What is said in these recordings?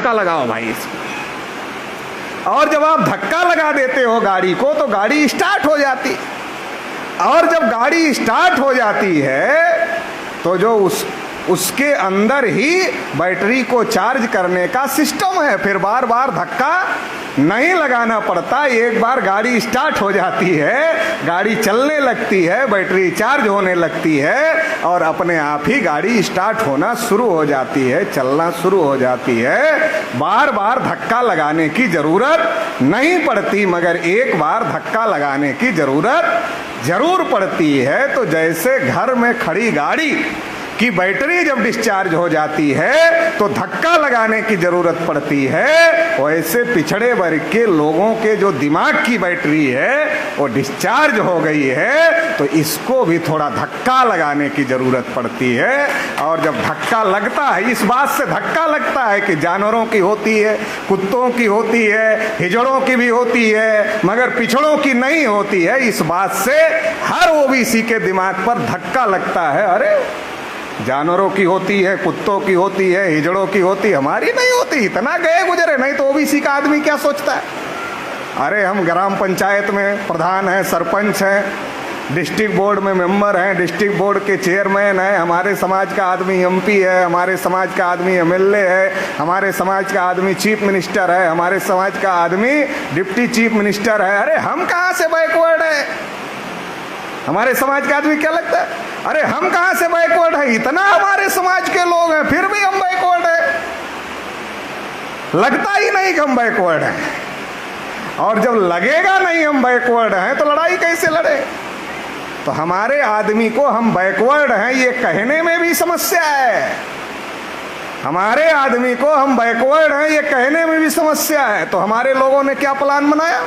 धक्का लगाओ भाई इसको। और जब आप धक्का लगा देते हो गाड़ी को तो गाड़ी स्टार्ट हो जाती, और जब गाड़ी स्टार्ट हो जाती है तो जो उसके अंदर ही बैटरी को चार्ज करने का सिस्टम है, फिर बार बार धक्का नहीं लगाना पड़ता। एक बार गाड़ी स्टार्ट हो जाती है, गाड़ी चलने लगती है, बैटरी चार्ज होने लगती है और अपने आप ही गाड़ी स्टार्ट होना शुरू हो जाती है, चलना शुरू हो जाती है। बार बार धक्का लगाने की जरूरत नहीं पड़ती, मगर एक बार धक्का लगाने की जरूरत जरूर पड़ती है। तो जैसे घर में खड़ी गाड़ी कि बैटरी जब डिस्चार्ज हो जाती है तो धक्का लगाने की जरूरत पड़ती है, वैसे पिछड़े वर्ग के लोगों के जो दिमाग की बैटरी है वो डिस्चार्ज हो गई है, तो इसको भी थोड़ा धक्का लगाने की जरूरत पड़ती है। और जब धक्का लगता है, इस बात से धक्का लगता है कि जानवरों की होती है, कुत्तों की होती है, हिजड़ों की भी होती है, मगर पिछड़ों की नहीं होती है। इस बात से हर ओबीसी के दिमाग पर धक्का लगता है, अरे जानवरों की होती है, कुत्तों की होती है, हिजड़ों की होती, हमारी नहीं होती। इतना गए गुजरे, नहीं तो ओबीसी का आदमी क्या सोचता है, अरे हम ग्राम पंचायत में प्रधान हैं, सरपंच हैं, डिस्ट्रिक्ट बोर्ड में मेंबर हैं, डिस्ट्रिक्ट बोर्ड के चेयरमैन हैं, हमारे समाज का आदमी एमपी है, हमारे समाज का आदमी एमएलए है, हमारे समाज का आदमी चीफ मिनिस्टर है, हमारे समाज का आदमी डिप्टी चीफ मिनिस्टर है। अरे हम कहाँ से बैकवर्ड है? हमारे समाज का आदमी क्या लगता है, अरे हम कहाँ से बैकवर्ड है? इतना हमारे समाज के लोग हैं फिर भी हम बैकवर्ड है, लगता ही नहीं कि हम बैकवर्ड हैं। और जब लगेगा नहीं हम बैकवर्ड हैं तो लड़ाई कैसे लड़े? तो हमारे आदमी को हम बैकवर्ड हैं ये कहने में भी समस्या है, हमारे आदमी को हम बैकवर्ड हैं ये कहने में भी समस्या है। तो हमारे लोगों ने क्या प्लान बनाया?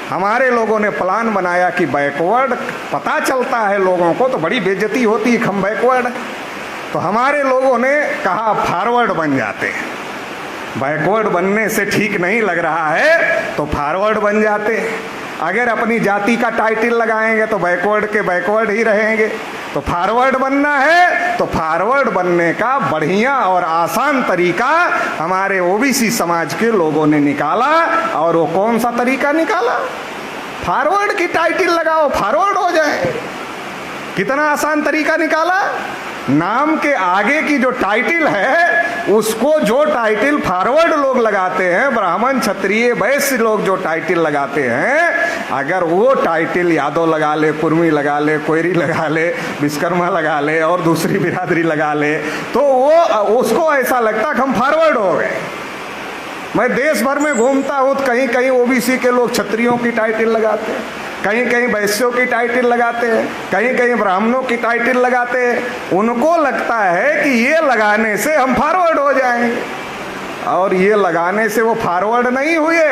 हमारे लोगों ने प्लान बनाया कि बैकवर्ड पता चलता है लोगों को तो बड़ी बेइज्जती होती है, हम बैकवर्ड। तो हमारे लोगों ने कहा फॉरवर्ड बन जाते हैं, बैकवर्ड बनने से ठीक नहीं लग रहा है तो फॉरवर्ड बन जाते हैं। अगर अपनी जाति का टाइटल लगाएंगे तो बैकवर्ड के बैकवर्ड ही रहेंगे। तो फॉरवर्ड बनना है तो फॉरवर्ड बनने का बढ़िया और आसान तरीका हमारे ओबीसी समाज के लोगों ने निकाला। और वो कौन सा तरीका निकाला? फॉरवर्ड की टाइटल लगाओ, फॉरवर्ड हो जाए। कितना आसान तरीका निकाला? नाम के आगे की जो टाइटल है उसको, जो टाइटल फॉरवर्ड लोग लगाते हैं, ब्राह्मण क्षत्रिय वैश्य लोग जो टाइटल लगाते हैं, अगर वो टाइटल यादव लगा ले, कुर्मी लगा ले, कोयरी लगा ले, विश्वकर्मा लगा ले और दूसरी बिरादरी लगा ले तो वो उसको ऐसा लगता कि हम फॉरवर्ड हो गए। मैं देश भर में घूमता हूँ तो कहीं कहीं ओबीसी के लोग क्षत्रियों की टाइटल लगाते हैं, कहीं कहीं वैश्यों की टाइटल लगाते हैं, कहीं कहीं ब्राह्मणों की टाइटल लगाते हैं। उनको लगता है कि ये लगाने से हम फॉरवर्ड हो जाएंगे, और ये लगाने से वो फॉरवर्ड नहीं हुए,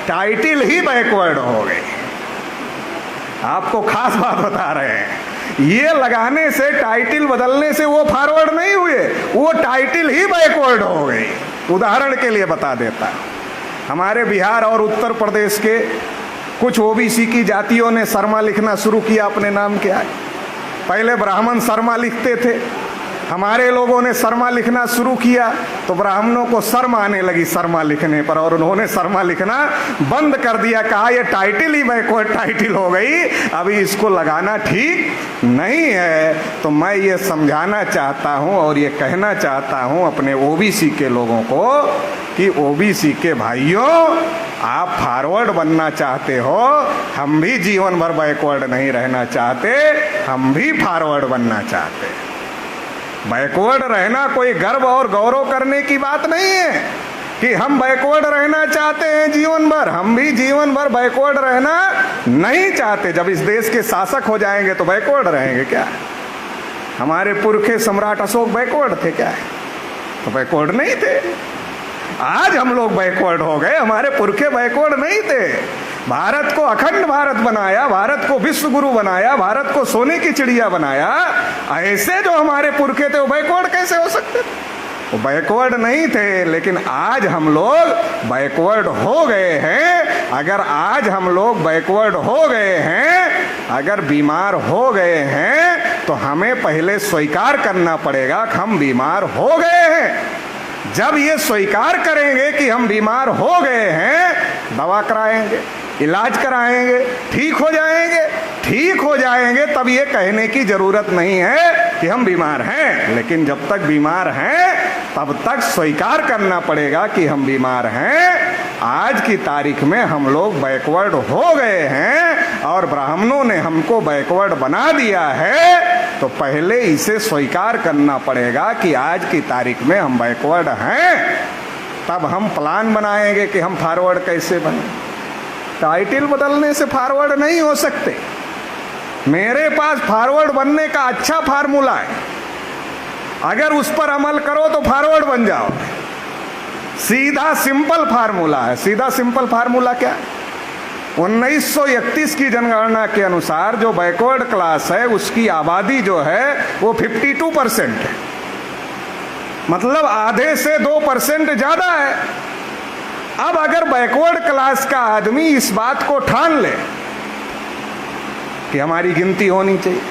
टाइटल ही बैकवर्ड हो गए। आपको खास बात बता रहे हैं, ये लगाने से, टाइटल बदलने से वो फॉरवर्ड नहीं हुए, वो टाइटल ही बैकवर्ड हो गई। उदाहरण के लिए बता देता, हमारे बिहार और उत्तर प्रदेश के कुछ ओबीसी की जातियों ने शर्मा लिखना शुरू किया अपने नाम के आगे। पहले ब्राह्मण शर्मा लिखते थे, हमारे लोगों ने शर्मा लिखना शुरू किया तो ब्राह्मणों को शर्म आने लगी शर्मा लिखने पर, और उन्होंने शर्मा लिखना बंद कर दिया। कहा ये टाइटल ही बैकवर्ड टाइटल हो गई, अभी इसको लगाना ठीक नहीं है। तो मैं ये समझाना चाहता हूँ और ये कहना चाहता हूँ अपने ओबीसी के लोगों को कि ओबीसी के भाइयों, आप फॉरवर्ड बनना चाहते हो, हम भी जीवन भर बैकवर्ड नहीं रहना चाहते, हम भी फॉरवर्ड बनना चाहते। बैकवर्ड रहना कोई गर्व और गौरव करने की बात नहीं है कि हम बैकवर्ड रहना चाहते हैं जीवन भर। हम भी जीवन भर बैकवर्ड रहना नहीं चाहते। जब इस देश के शासक हो जाएंगे तो बैकवर्ड रहेंगे क्या? हमारे पुरखे सम्राट अशोक बैकवर्ड थे क्या? तो बैकवर्ड नहीं थे। आज हम लोग बैकवर्ड हो गए, हमारे पुरखे बैकवर्ड नहीं थे। भारत को अखंड भारत बनाया, भारत को विश्व गुरु बनाया, भारत को सोने की चिड़िया बनाया। ऐसे जो हमारे पुरखे थे वो बैकवर्ड कैसे हो सकते थे? वो बैकवर्ड नहीं थे, लेकिन आज हम लोग बैकवर्ड हो गए हैं। अगर आज हम लोग बैकवर्ड हो गए हैं, अगर बीमार हो गए हैं, तो हमें पहले स्वीकार करना पड़ेगा कि हम बीमार हो गए हैं। जब ये स्वीकार करेंगे कि हम बीमार हो गए हैं, दवा कराएंगे, इलाज कराएंगे, ठीक हो जाएंगे। ठीक हो जाएंगे तब ये कहने की जरूरत नहीं है कि हम बीमार हैं। लेकिन जब तक बीमार हैं तब तक स्वीकार करना पड़ेगा कि हम बीमार हैं। आज की तारीख में हम लोग बैकवर्ड हो गए हैं और ब्राह्मणों ने हमको बैकवर्ड बना दिया है, तो पहले इसे स्वीकार करना पड़ेगा कि आज की तारीख में हम बैकवर्ड हैं। तब हम प्लान बनाएंगे कि हम फॉरवर्ड कैसे बने। टाइटल बदलने से फॉरवर्ड नहीं हो सकते। मेरे पास फॉरवर्ड बनने का अच्छा फार्मूला है, अगर उस पर अमल करो तो फॉरवर्ड बन जाओ। सीधा सिंपल फार्मूला है। सीधा सिंपल फार्मूला क्या है? 1931 की जनगणना के अनुसार जो बैकवर्ड क्लास है उसकी आबादी जो है वो 52% है, मतलब आधे से 2% ज्यादा है। अब अगर बैकवर्ड क्लास का आदमी इस बात को ठान ले कि हमारी गिनती होनी चाहिए,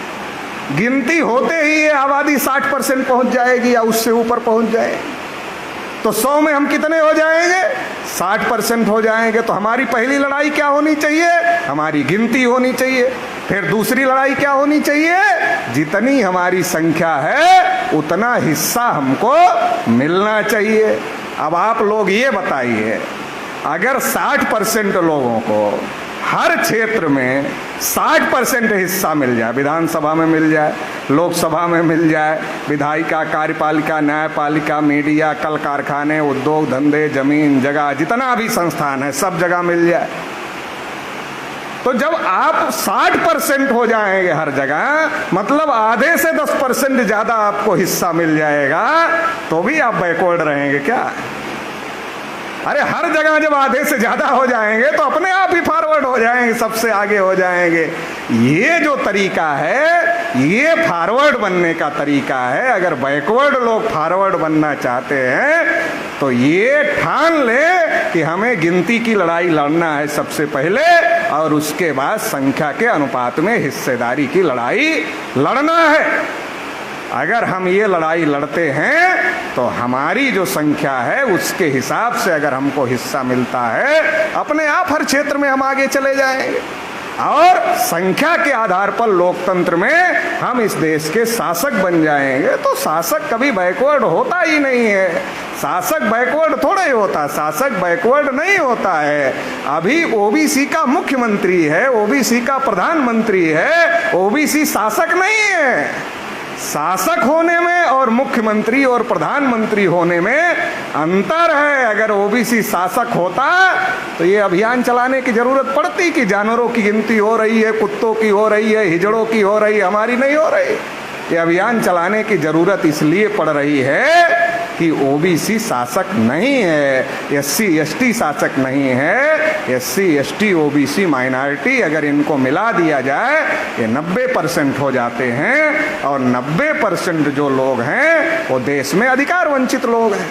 गिनती होते ही ये आबादी 60% पहुंच जाएगी या उससे ऊपर पहुंच जाएगी, तो 100 में हम कितने हो जाएंगे? 60% हो जाएंगे। तो हमारी पहली लड़ाई क्या होनी चाहिए? हमारी गिनती होनी चाहिए। फिर दूसरी लड़ाई क्या होनी चाहिए? जितनी हमारी संख्या है उतना हिस्सा हमको मिलना चाहिए। अब आप लोग ये बताइए, अगर 60% लोगों को हर क्षेत्र में 60% हिस्सा मिल जाए, विधानसभा में मिल जाए, लोकसभा में मिल जाए, विधायिका, कार्यपालिका, न्यायपालिका, मीडिया, कल कारखाने, उद्योग धंधे, जमीन जगह, जितना भी संस्थान है सब जगह मिल जाए, तो जब आप 60% हो जाएंगे हर जगह, मतलब आधे से 10% ज्यादा आपको हिस्सा मिल जाएगा, तो भी आप बैकवर्ड रहेंगे क्या? अरे हर जगह जब आधे से ज्यादा हो जाएंगे तो अपने आप ही फॉरवर्ड हो जाएंगे, सबसे आगे हो जाएंगे। ये जो तरीका है ये फॉरवर्ड बनने का तरीका है। अगर बैकवर्ड लोग फॉरवर्ड बनना चाहते हैं तो ये ठान ले कि हमें गिनती की लड़ाई लड़ना है सबसे पहले, और उसके बाद संख्या के अनुपात में हिस्सेदारी की लड़ाई लड़ना है। अगर हम ये लड़ाई लड़ते हैं तो हमारी जो संख्या है उसके हिसाब से अगर हमको हिस्सा मिलता है, अपने आप हर क्षेत्र में हम आगे चले जाएंगे। और संख्या के आधार पर लोकतंत्र में हम इस देश के शासक बन जाएंगे। तो शासक कभी बैकवर्ड होता ही नहीं है। शासक बैकवर्ड थोड़ा ही होता, शासक बैकवर्ड नहीं होता है। अभी ओबीसी का मुख्यमंत्री है, ओबीसी का प्रधानमंत्री है, ओबीसी शासक नहीं है। शासक होने में और मुख्यमंत्री और प्रधानमंत्री होने में अंतर है। अगर ओबीसी शासक होता तो ये अभियान चलाने की जरूरत पड़ती कि जानवरों की गिनती हो रही है, कुत्तों की हो रही है, हिजड़ों की हो रही है, हमारी नहीं हो रही। ये अभियान चलाने की जरूरत इसलिए पड़ रही है कि ओबीसी शासक नहीं है, एससी एसटी शासक नहीं है। एससी एसटी ओबीसी माइनॉरिटी अगर इनको मिला दिया जाए ये 90% हो जाते हैं, और 90% जो लोग हैं वो देश में अधिकार वंचित लोग हैं।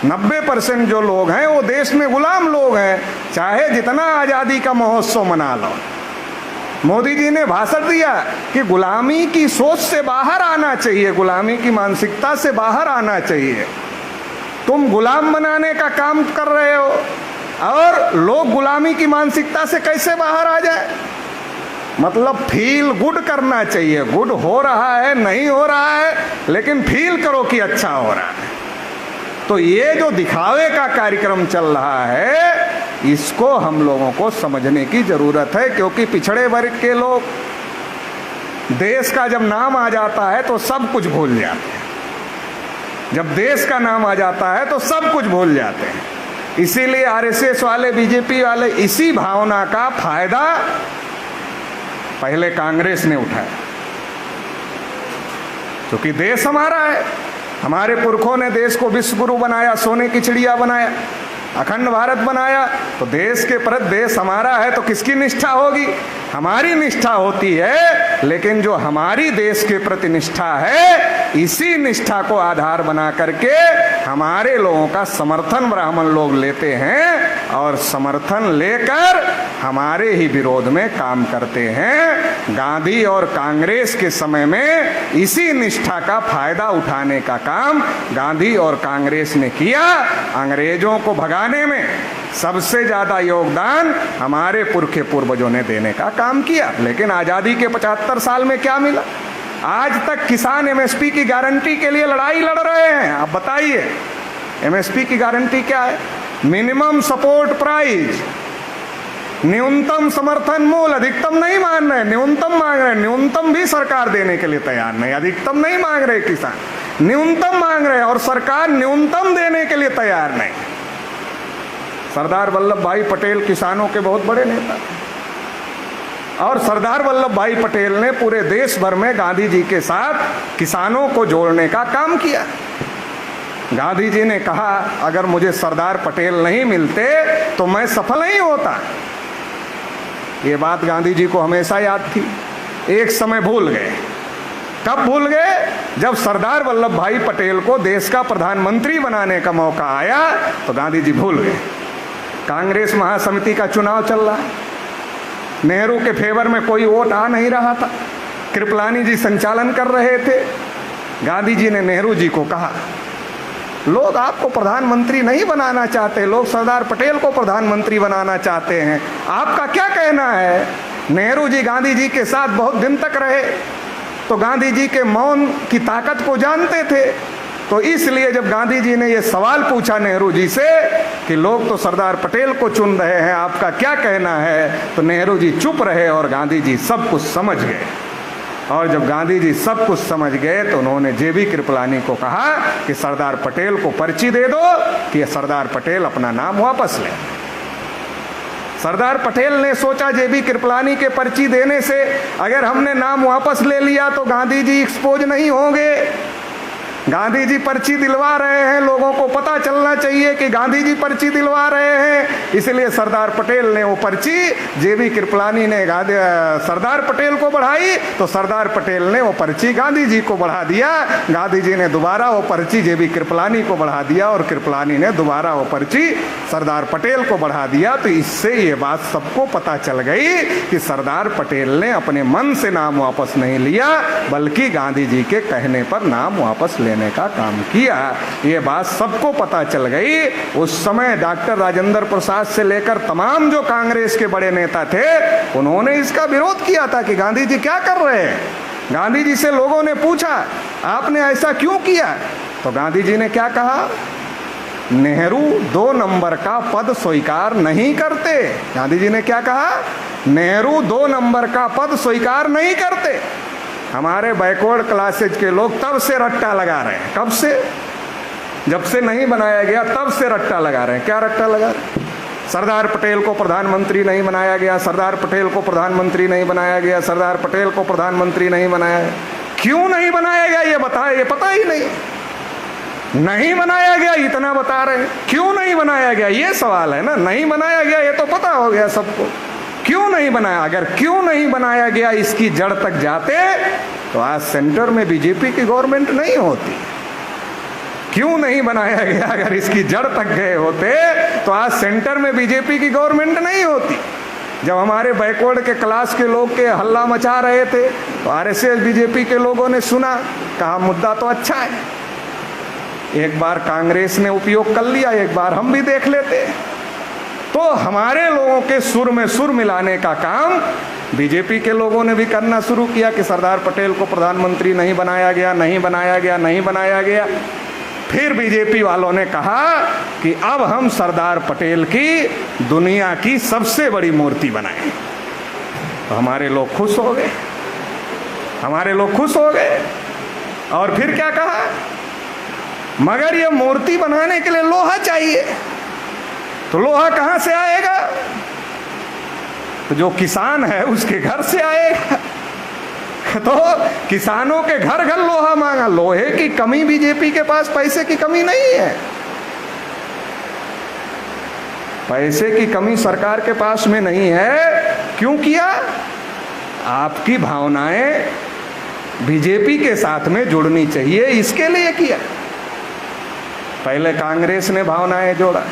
90% जो लोग हैं वो देश में गुलाम लोग हैं। चाहे जितना आज़ादी का महोत्सव मना लो, मोदी जी ने भाषण दिया कि गुलामी की सोच से बाहर आना चाहिए, गुलामी की मानसिकता से बाहर आना चाहिए। तुम गुलाम बनाने का काम कर रहे हो, और लोग गुलामी की मानसिकता से कैसे बाहर आ जाए? मतलब फील गुड करना चाहिए। गुड हो रहा है, नहीं हो रहा है, लेकिन फील करो कि अच्छा हो रहा है। तो ये जो दिखावे का कार्यक्रम चल रहा है इसको हम लोगों को समझने की जरूरत है, क्योंकि पिछड़े वर्ग के लोग देश का जब नाम आ जाता है तो सब कुछ भूल जाते हैं। जब देश का नाम आ जाता है तो सब कुछ भूल जाते हैं। इसीलिए आरएसएस वाले, बीजेपी वाले इसी भावना का फायदा पहले कांग्रेस ने उठाया, क्योंकि देश हमारा है। हमारे पुरखों ने देश को विश्व गुरु बनाया, सोने की चिड़िया बनाया। अखंड भारत बनाया तो देश के प्रति, देश हमारा है तो किसकी निष्ठा होगी? हमारी निष्ठा होती है। लेकिन जो हमारी देश के प्रति निष्ठा है, इसी निष्ठा को आधार बना करके हमारे लोगों का समर्थन ब्राह्मण लोग लेते हैं और समर्थन लेकर हमारे ही विरोध में काम करते हैं। गांधी और कांग्रेस के समय में इसी निष्ठा का फायदा उठाने का काम गांधी और कांग्रेस ने किया। अंग्रेजों को भगाने में सबसे ज्यादा योगदान हमारे पुरखे पूर्वजों ने देने का काम किया। लेकिन आजादी के 75 साल में क्या मिला? आज तक किसान एमएसपी की गारंटी के लिए लड़ाई लड़ रहे हैं। आप बताइए, एमएसपी की गारंटी क्या है? मिनिमम सपोर्ट प्राइस, न्यूनतम समर्थन मूल्य। अधिकतम नहीं मांग रहे, न्यूनतम मांग रहे। न्यूनतम भी सरकार देने के लिए तैयार नहीं, अधिकतम नहीं मांग रहे किसान, न्यूनतम मांग रहे, और सरकार न्यूनतम देने के लिए तैयार नहीं। सरदार वल्लभ भाई पटेल किसानों के बहुत बड़े नेता, और सरदार वल्लभ भाई पटेल ने पूरे देश भर में गांधी जी के साथ किसानों को जोड़ने का काम किया। गांधी जी ने कहा, अगर मुझे सरदार पटेल नहीं मिलते तो मैं सफल नहीं होता। ये बात गांधी जी को हमेशा याद थी। एक समय भूल गए। कब भूल गए? जब सरदार वल्लभ भाई पटेल को देश का प्रधानमंत्री बनाने का मौका आया तो गांधी जी भूल गए। कांग्रेस महासमिति का चुनाव चल रहा है, नेहरू के फेवर में कोई वोट आ नहीं रहा था, कृपलानी जी संचालन कर रहे थे। गांधी जी ने नेहरू जी को कहा, लोग आपको प्रधानमंत्री नहीं बनाना चाहते, लोग सरदार पटेल को प्रधानमंत्री बनाना चाहते हैं, आपका क्या कहना है? नेहरू जी गांधी जी के साथ बहुत दिन तक रहे तो गांधी जी के मौन की ताकत को जानते थे। तो इसलिए जब गांधी जी ने यह सवाल पूछा नेहरू जी से कि लोग तो सरदार पटेल को चुन रहे हैं, आपका क्या कहना है, तो नेहरू जी चुप रहे और गांधी जी सब कुछ समझ गए। और जब गांधी जी सब कुछ समझ गए तो उन्होंने जेबी कृपलानी को कहा कि सरदार पटेल को पर्ची दे दो कि सरदार पटेल अपना नाम वापस ले। सरदार पटेल ने सोचा जेबी कृपलानी के पर्ची देने से अगर हमने नाम वापस ले लिया तो गांधी जी एक्सपोज नहीं होंगे। गांधी जी पर्ची दिलवा रहे हैं, लोगों को पता चलना चाहिए कि गांधी जी पर्ची दिलवा रहे हैं। इसलिए सरदार पटेल ने वो पर्ची, जेबी कृपलानी ने सरदार पटेल को बढ़ाई तो सरदार पटेल ने वो पर्ची गांधी जी को बढ़ा दिया। गांधी जी ने दोबारा वो पर्ची जेबी कृपलानी को बढ़ा दिया और कृपलानी ने दोबारा वो पर्ची सरदार पटेल को बढ़ा दिया। तो इससे ये बात सबको पता चल गई कि सरदार पटेल ने अपने मन से नाम वापस नहीं लिया, बल्कि गांधी जी के कहने पर नाम वापस लेने का काम किया। ये बात सबको पता चल गई। उस समय डॉक्टर राजेंद्र प्रसाद से लेकर तमाम जो कांग्रेस के बड़े नेता थे, उन्होंने इसका विरोध किया था कि गांधी जी क्या कर रहे हैं। गांधी जी से लोगों ने पूछा, आपने ऐसा क्यों किया? तो गांधी जी ने क्या कहा? नेहरू 2 नंबर का पद स्वीकार नहीं करते। गांधी जी ने क्या कहा? नेहरू 2 नंबर का पद स्वीकार नहीं करते। हमारे बैकवर्ड क्लासेज के लोग तब से रट्टा लगा रहे हैं। कब से? जब से नहीं बनाया गया तब से रट्टा लगा रहे हैं। क्या रट्टा लगा रहे हैं? सरदार पटेल को प्रधानमंत्री नहीं बनाया गया, सरदार पटेल को प्रधानमंत्री नहीं बनाया गया, सरदार पटेल को प्रधानमंत्री नहीं बनाया गया। क्यों नहीं बनाया गया ये बताए, ये पता ही नहीं बनाया गया, इतना बता रहे हैं। क्यों नहीं बनाया गया ये सवाल है ना। नहीं बनाया गया ये तो पता हो गया सबको, क्यों नहीं बनाया। अगर क्यों नहीं बनाया गया इसकी जड़ तक जाते तो आज सेंटर में बीजेपी की गवर्नमेंट नहीं होती। क्यों नहीं बनाया गया, अगर इसकी जड़ तक गए होते तो आज सेंटर में बीजेपी की गवर्नमेंट नहीं होती। जब हमारे बैकवर्ड के क्लास के लोग के हल्ला मचा रहे थे तो आरएसएस बीजेपी के लोगों ने सुना, कहा मुद्दा तो अच्छा है, एक बार कांग्रेस ने उपयोग कर लिया, एक बार हम भी देख लेते। तो हमारे लोगों के सुर में सुर मिलाने का काम बीजेपी के लोगों ने भी करना शुरू किया कि सरदार पटेल को प्रधानमंत्री नहीं बनाया गया, नहीं बनाया गया, नहीं बनाया गया। फिर बीजेपी वालों ने कहा कि अब हम सरदार पटेल की दुनिया की सबसे बड़ी मूर्ति बनाएं। तो हमारे लोग खुश हो गए, हमारे लोग खुश हो गए। और फिर क्या कहा? मगर ये मूर्ति बनाने के लिए लोहा चाहिए। तो लोहा कहां से आएगा? तो जो किसान है उसके घर से आएगा। तो किसानों के घर घर लोहा मांगा। लोहे की कमी बीजेपी के पास पैसे की कमी नहीं है। पैसे की कमी सरकार के पास में नहीं है। क्यों किया? आपकी भावनाएं बीजेपी के साथ में जुड़नी चाहिए, इसके लिए किया। पहले कांग्रेस ने भावनाएं जोड़ा,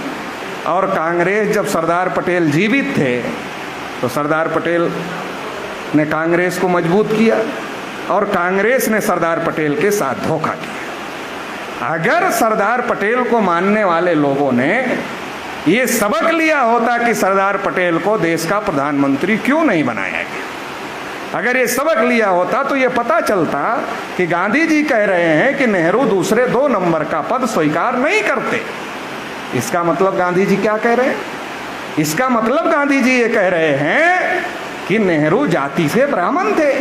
और कांग्रेस जब सरदार पटेल जीवित थे तो सरदार पटेल ने कांग्रेस को मजबूत किया, और कांग्रेस ने सरदार पटेल के साथ धोखा किया। अगर सरदार पटेल को मानने वाले लोगों ने ये सबक लिया होता कि सरदार पटेल को देश का प्रधानमंत्री क्यों नहीं बनाया गया, अगर ये सबक लिया होता तो ये पता चलता कि गांधी जी कह रहे हैं कि नेहरू दूसरे 2 नंबर का पद स्वीकार नहीं करते। इसका मतलब गांधी जी क्या कह रहे हैं? इसका मतलब गांधी जी ये कह रहे हैं कि नेहरू जाति से ब्राह्मण थे,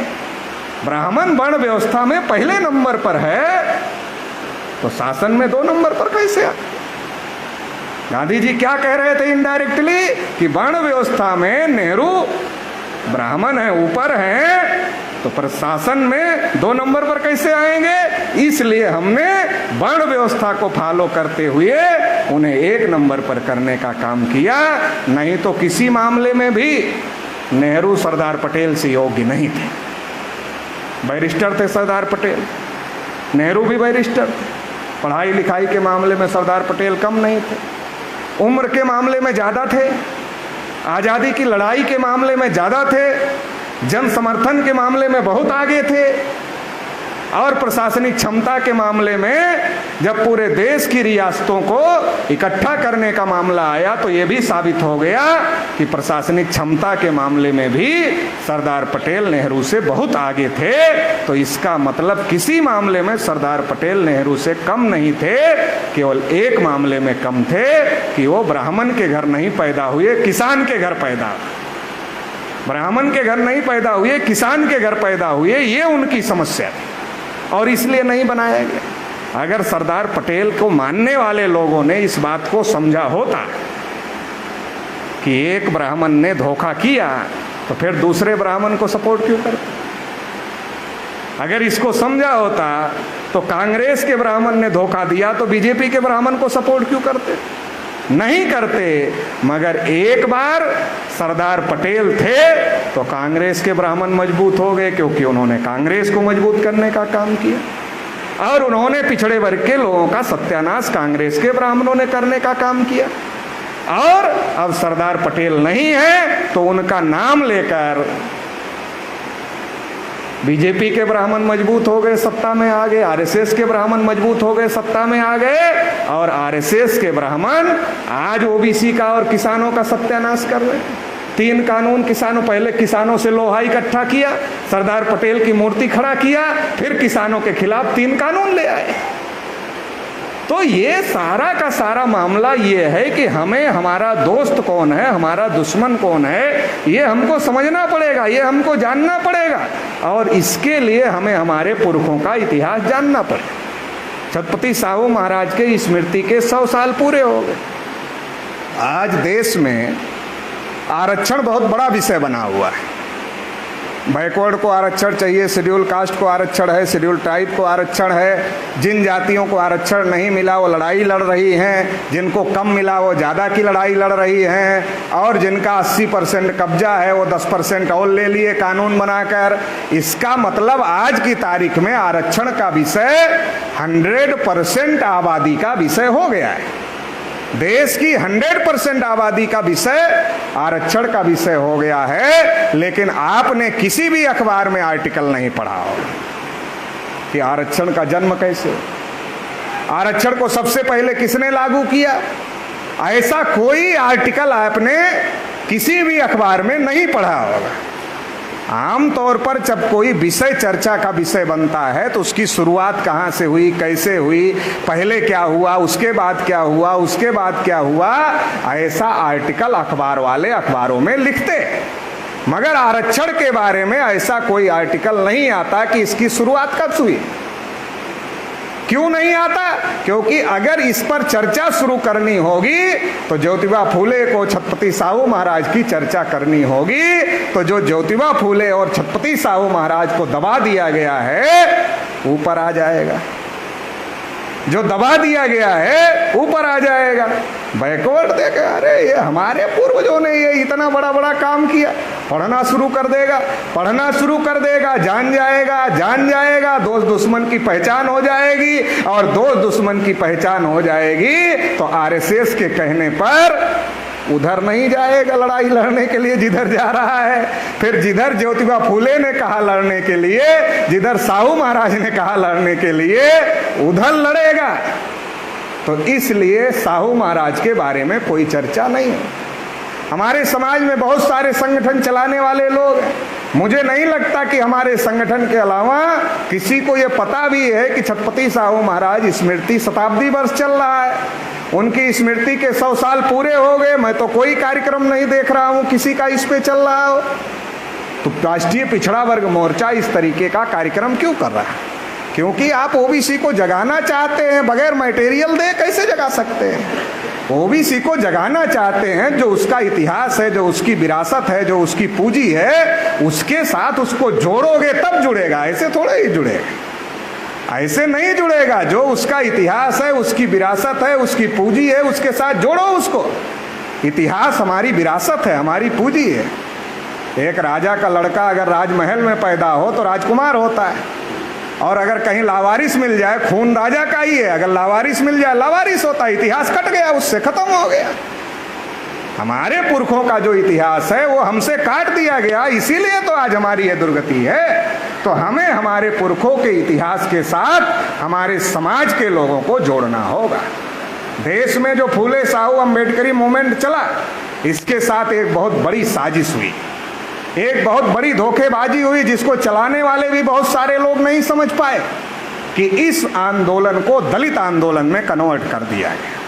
ब्राह्मण वर्ण व्यवस्था में पहले नंबर पर है, तो शासन में 2 नंबर पर कैसे आ? गांधी जी क्या कह रहे थे इनडायरेक्टली? कि वर्ण व्यवस्था में नेहरू ब्राह्मण है, ऊपर है, तो प्रशासन में 2 नंबर पर कैसे आएंगे? इसलिए हमने वर्ण व्यवस्था को फॉलो करते हुए उन्हें 1 नंबर पर करने का काम किया। नहीं तो किसी मामले में भी नेहरू सरदार पटेल से योग्य नहीं थे। बैरिस्टर थे सरदार पटेल, नेहरू भी बैरिस्टर थे। पढ़ाई लिखाई के मामले में सरदार पटेल कम नहीं थे, उम्र के मामले में ज़्यादा थे, आज़ादी की लड़ाई के मामले में ज़्यादा थे, जन समर्थन के मामले में बहुत आगे थे, और प्रशासनिक क्षमता के मामले में जब पूरे देश की रियासतों को इकट्ठा करने का मामला आया तो ये भी साबित हो गया कि प्रशासनिक क्षमता के मामले में भी सरदार पटेल नेहरू से बहुत आगे थे। तो इसका मतलब किसी मामले में सरदार पटेल नेहरू से कम नहीं थे, केवल एक मामले में कम थे कि वो ब्राह्मण के घर नहीं पैदा हुए, किसान के घर पैदा, ब्राह्मण के घर नहीं पैदा हुए, किसान के घर पैदा हुए, ये उनकी समस्या थी और इसलिए नहीं बनाया गया। अगर सरदार पटेल को मानने वाले लोगों ने इस बात को समझा होता कि एक ब्राह्मण ने धोखा किया तो फिर दूसरे ब्राह्मण को सपोर्ट क्यों करते? अगर इसको समझा होता तो कांग्रेस के ब्राह्मण ने धोखा दिया तो बीजेपी के ब्राह्मण को सपोर्ट क्यों करते? नहीं करते। मगर एक बार सरदार पटेल थे तो कांग्रेस के ब्राह्मण मजबूत हो गए, क्योंकि उन्होंने कांग्रेस को मजबूत करने का काम किया और उन्होंने पिछड़े वर्ग के लोगों का सत्यानाश कांग्रेस के ब्राह्मणों ने करने का काम किया। और अब सरदार पटेल नहीं है तो उनका नाम लेकर बीजेपी के ब्राह्मण मजबूत हो गए, सत्ता में आ गए, आरएसएस के ब्राह्मण मजबूत हो गए, सत्ता में आ गए, और आरएसएस के ब्राह्मण आज ओबीसी का और किसानों का सत्यानाश कर रहे हैं। 3 कानून किसानों, पहले किसानों से लोहा इकट्ठा किया, सरदार पटेल की मूर्ति खड़ा किया, फिर किसानों के खिलाफ 3 कानून ले आए। तो ये सारा का सारा मामला ये है कि हमें हमारा दोस्त कौन है, हमारा दुश्मन कौन है, ये हमको समझना पड़ेगा, ये हमको जानना पड़ेगा, और इसके लिए हमें हमारे पुरखों का इतिहास जानना पड़ेगा। छत्रपति साहू महाराज के स्मृति के 100 साल पूरे हो गए। आज देश में आरक्षण बहुत बड़ा विषय बना हुआ है। बैकवर्ड को आरक्षण चाहिए, शेड्यूल कास्ट को आरक्षण है, शेड्यूल ट्राइब को आरक्षण है, जिन जातियों को आरक्षण नहीं मिला वो लड़ाई लड़ रही हैं, जिनको कम मिला वो ज़्यादा की लड़ाई लड़ रही हैं, और जिनका 80% कब्जा है वो 10% और ले लिए कानून बनाकर। इसका मतलब आज की तारीख में आरक्षण का विषय 100% आबादी का विषय हो गया है। देश की 100% आबादी का विषय आरक्षण का विषय हो गया है। लेकिन आपने किसी भी अखबार में आर्टिकल नहीं पढ़ा होगा कि आरक्षण का जन्म कैसे, आरक्षण को सबसे पहले किसने लागू किया, ऐसा कोई आर्टिकल आपने किसी भी अखबार में नहीं पढ़ा होगा। आमतौर पर जब कोई विषय चर्चा का विषय बनता है तो उसकी शुरुआत कहाँ से हुई, कैसे हुई, पहले क्या हुआ, उसके बाद क्या हुआ, उसके बाद क्या हुआ, ऐसा आर्टिकल अखबार वाले अखबारों में लिखते। मगर आरक्षण के बारे में ऐसा कोई आर्टिकल नहीं आता कि इसकी शुरुआत कब हुई। क्यों नहीं आता? क्योंकि अगर इस पर चर्चा शुरू करनी होगी तो ज्योतिबा फूले को छत्रपति साहू महाराज की चर्चा करनी होगी। तो जो ज्योतिबा फूले और छत्रपति साहू महाराज को दबा दिया गया है ऊपर आ जाएगा। जो दबा दिया गया है ऊपर आ जाएगा। बैकवर्ड देखे, अरे ये हमारे पूर्वजों ने ये इतना बड़ा बड़ा काम किया, पढ़ना शुरू कर देगा, पढ़ना शुरू कर देगा, जान जाएगा, दोस्त दुश्मन की पहचान हो जाएगी, और दोस्त दुश्मन की पहचान हो जाएगी तो आरएसएस के कहने पर उधर नहीं जाएगा लड़ाई लड़ने के लिए जिधर जा रहा है। फिर जिधर ज्योतिबा फूले ने कहा लड़ने के लिए, जिधर साहू महाराज ने कहा लड़ने के लिए, उधर लड़ेगा। तो इसलिए साहू महाराज के बारे में कोई चर्चा नहीं है। हमारे समाज में बहुत सारे संगठन चलाने वाले लोग हैं। मुझे नहीं लगता कि हमारे संगठन के अलावा किसी को ये पता भी है कि छत्रपति साहू महाराज स्मृति शताब्दी वर्ष चल रहा है, उनकी स्मृति के 100 साल पूरे हो गए। मैं तो कोई कार्यक्रम नहीं देख रहा हूं किसी का इस पे चल रहा हो। तो राष्ट्रीय पिछड़ा वर्ग मोर्चा इस तरीके का कार्यक्रम क्यों कर रहा है? क्योंकि आप ओबीसी को जगाना चाहते हैं, बगैर मटेरियल दे कैसे जगा सकते हैं? ओबीसी को जगाना चाहते हैं, जो उसका इतिहास है, जो उसकी विरासत है, जो उसकी पूंजी है, उसके साथ उसको जोड़ोगे तब जुड़ेगा, ऐसे थोड़े ही जुड़ेगा, ऐसे नहीं जुड़ेगा। जो उसका इतिहास है, उसकी विरासत है, उसकी पूंजी है, उसके साथ जोड़ो उसको। इतिहास हमारी विरासत है, हमारी पूंजी है। एक राजा का लड़का अगर राजमहल में पैदा हो तो राजकुमार होता है, और अगर कहीं लावारिस मिल जाए, खून राजा का ही है, अगर लावारिस मिल जाए लावारिस होता है, इतिहास कट गया, उससे खत्म हो गया। हमारे पुरखों का जो इतिहास है वो हमसे काट दिया गया, इसीलिए तो आज हमारी ये दुर्गति है। तो हमें हमारे पुरखों के इतिहास के साथ हमारे समाज के लोगों को जोड़ना होगा। देश में जो फूले साहू अम्बेडकरी मूवमेंट चला, इसके साथ एक बहुत बड़ी साजिश हुई, एक बहुत बड़ी धोखेबाजी हुई, जिसको चलाने वाले भी बहुत सारे लोग नहीं समझ पाए कि इस आंदोलन को दलित आंदोलन में कन्वर्ट कर दिया गया।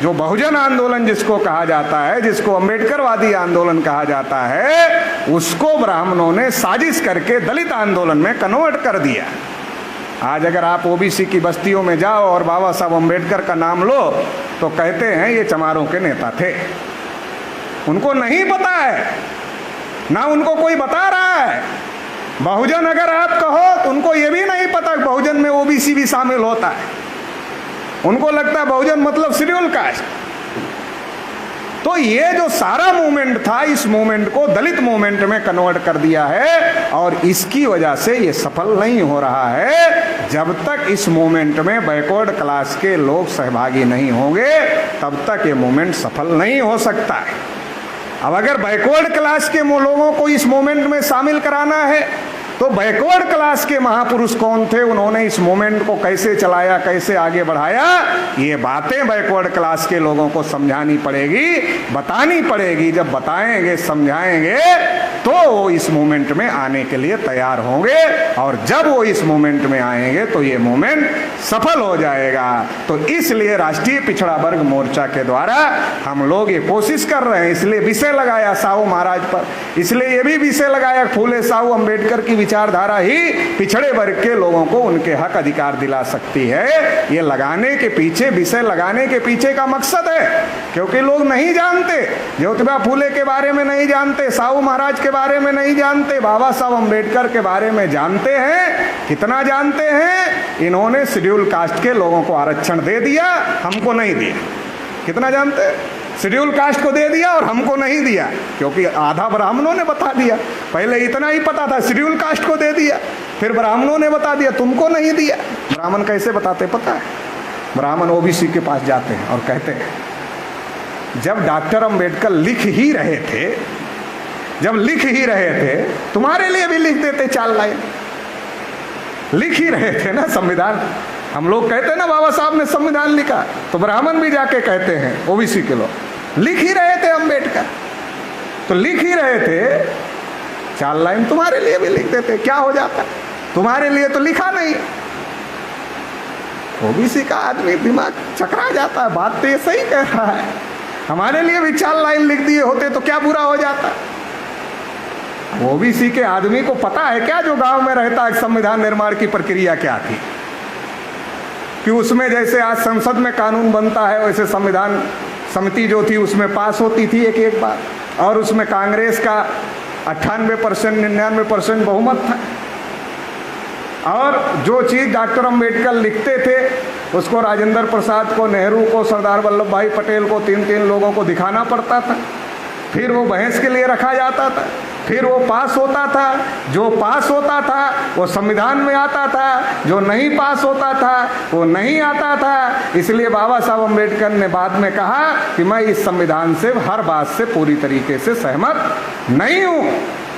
जो बहुजन आंदोलन जिसको कहा जाता है, जिसको अम्बेडकरवादी आंदोलन कहा जाता है, उसको ब्राह्मणों ने साजिश करके दलित आंदोलन में कन्वर्ट कर दिया। आज अगर आप ओबीसी की बस्तियों में जाओ और बाबा साहब अम्बेडकर का नाम लो तो कहते हैं ये चमारों के नेता थे। उनको नहीं पता है, ना उनको कोई बता रहा है। बहुजन अगर आप कहो तो उनको ये भी नहीं पता कि बहुजन में ओबीसी भी शामिल होता है। उनको लगता है बहुजन मतलब शेड्यूल कास्ट। तो ये जो सारा मूवमेंट था, इस मूवमेंट को दलित मूवमेंट में कन्वर्ट कर दिया है, और इसकी वजह से ये सफल नहीं हो रहा है। जब तक इस मूवमेंट में बैकवर्ड क्लास के लोग सहभागी नहीं होंगे तब तक ये मूवमेंट सफल नहीं हो सकता है। अब अगर बैकवर्ड क्लास के लोगों को इस मूवमेंट में शामिल कराना है तो बैकवर्ड क्लास के महापुरुष कौन थे, उन्होंने इस मूवमेंट को कैसे चलाया, कैसे आगे बढ़ाया, ये बातें बैकवर्ड क्लास के लोगों को समझानी पड़ेगी, बतानी पड़ेगी। जब बताएंगे, समझाएंगे तो वो इस मूवमेंट में आने के लिए तैयार होंगे, और जब वो इस मूवमेंट में आएंगे तो ये मूवमेंट सफल हो जाएगा। तो इसलिए राष्ट्रीय पिछड़ा वर्ग मोर्चा के द्वारा हम लोग ये कोशिश कर रहे हैं। इसलिए विषय लगाया साहू महाराज पर, इसलिए ये भी विषय लगाया फूले साहू अम्बेडकर की विचारधारा ही पिछड़े वर्ग के लोगों को उनके हक अधिकार दिला सकती है। ये लगाने के पीछे, विषय लगाने के पीछे का मकसद है, क्योंकि लोग नहीं जानते, ज्योतिबा फूले के बारे में नहीं जानते, साहू महाराज के बारे में नहीं जानते, बाबा साहब अम्बेडकर के बारे में जानते हैं। कितना जानते हैं? इन्होंने शेड्यूल कास्ट के लोगों को आरक्षण दे दिया, हमको नहीं दिया। कितना जानते हैं? शेड्यूल कास्ट को दे दिया और हमको नहीं दिया, क्योंकि आधा ब्राह्मणों ने बता दिया। पहले इतना ही पता था, शेड्यूल कास्ट को दे दिया, फिर ब्राह्मणों ने बता दिया तुमको नहीं दिया। ब्राह्मण कैसे बताते पता है? ब्राह्मण ओबीसी के पास जाते हैं और कहते हैं, जब डॉक्टर अंबेडकर लिख ही रहे थे, जब लिख ही रहे थे, तुम्हारे लिए भी लिख देते 4 लाइन। लिख ही रहे थे ना संविधान। हम लोग कहते हैं ना बाबा साहब ने संविधान लिखा, तो ब्राह्मण भी जाके कहते हैं, ओबीसी के लोग लिख ही रहे थे अंबेडकर, तो लिख ही रहे थे 4 लाइन तुम्हारे लिए भी लिख देते, क्या हो जाता? तुम्हारे लिए तो लिखा नहीं। ओबीसी का आदमी दिमाग चकरा जाता है, बात तो ये सही कह रहा है, हमारे लिए भी 4 लाइन लिख दिए होते तो क्या बुरा हो जाता? ओबीसी के आदमी को पता है क्या, जो गांव में रहता है, संविधान निर्माण की प्रक्रिया क्या थी? कि उसमें जैसे आज संसद में कानून बनता है, वैसे संविधान समिति जो थी उसमें पास होती थी एक बार, और उसमें कांग्रेस का 98% 99% बहुमत था। और जो चीज़ डॉक्टर अंबेडकर लिखते थे उसको राजेंद्र प्रसाद को, नेहरू को, सरदार वल्लभ भाई पटेल को, तीन तीन लोगों को दिखाना पड़ता था, फिर वो बहस के लिए रखा जाता था, फिर वो पास होता था। जो पास होता था वो संविधान में आता था, जो नहीं पास होता था वो नहीं आता था। इसलिए बाबा साहब अम्बेडकर ने बाद में कहा कि मैं इस संविधान से हर बात से पूरी तरीके से सहमत नहीं हूँ,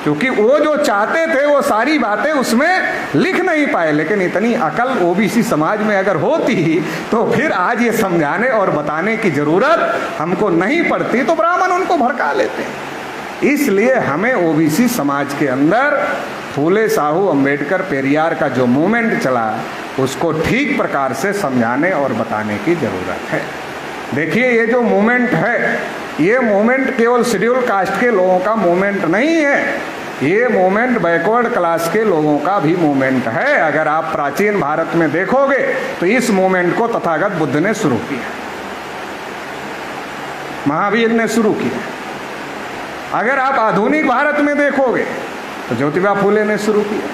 क्योंकि वो जो चाहते थे वो सारी बातें उसमें लिख नहीं पाए। लेकिन इतनी अकल ओबीसी समाज में अगर होती तो फिर आज ये समझाने और बताने की जरूरत हमको नहीं पड़ती, तो ब्राह्मण उनको भड़का लेते। इसलिए हमें ओबीसी समाज के अंदर फूले साहू अम्बेडकर पेरियार का जो मूवमेंट चला उसको ठीक प्रकार से समझाने और बताने की जरूरत है। देखिए, ये जो मूवमेंट है, ये मूवमेंट केवल शेड्यूल कास्ट के लोगों का मूवमेंट नहीं है, ये मूवमेंट बैकवर्ड क्लास के लोगों का भी मूवमेंट है। अगर आप प्राचीन भारत में देखोगे तो इस मूवमेंट को तथागत बुद्ध ने शुरू किया, महावीर ने शुरू किया। अगर आप आधुनिक भारत में देखोगे तो ज्योतिबा फूले ने शुरू किया,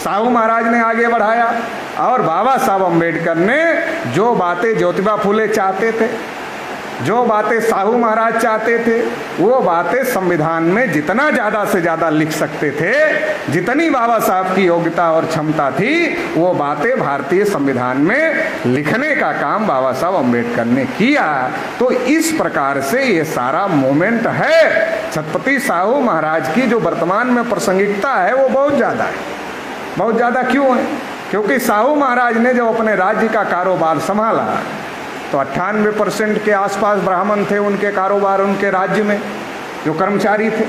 साहू महाराज ने आगे बढ़ाया, और बाबा साहब अम्बेडकर ने जो बातें ज्योतिबा फूले चाहते थे, जो बातें साहू महाराज चाहते थे, वो बातें संविधान में जितना ज़्यादा से ज़्यादा लिख सकते थे, जितनी बाबा साहब की योग्यता और क्षमता थी, वो बातें भारतीय संविधान में लिखने का काम बाबा साहब अम्बेडकर ने किया। तो इस प्रकार से ये सारा मूवमेंट है। छत्रपति साहू महाराज की जो वर्तमान में प्रासंगिकता है वो बहुत ज़्यादा है। बहुत ज़्यादा क्यों है? क्योंकि साहू महाराज ने जब अपने राज्य का कारोबार संभाला तो 98% के आसपास ब्राह्मण थे उनके कारोबार, उनके राज्य में जो कर्मचारी थे।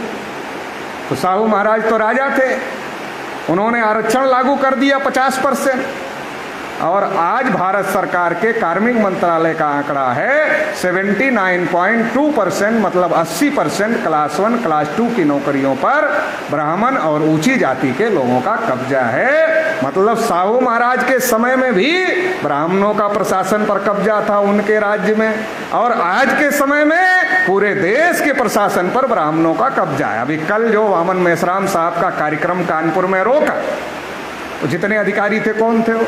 तो साहू महाराज तो राजा थे, उन्होंने आरक्षण लागू कर दिया 50%, और आज भारत सरकार के कार्मिक मंत्रालय का आंकड़ा है 79.2%, मतलब 80% क्लास 1 क्लास 2 की नौकरियों पर ब्राह्मण और ऊंची जाति के लोगों का कब्जा है। मतलब साहू महाराज के समय में भी ब्राह्मणों का प्रशासन पर कब्जा था उनके राज्य में, और आज के समय में पूरे देश के प्रशासन पर ब्राह्मणों का कब्जा है। अभी कल जो वामन मेश्राम साहब का कार्यक्रम कानपुर में रोका, तो जितने अधिकारी थे कौन थे? वो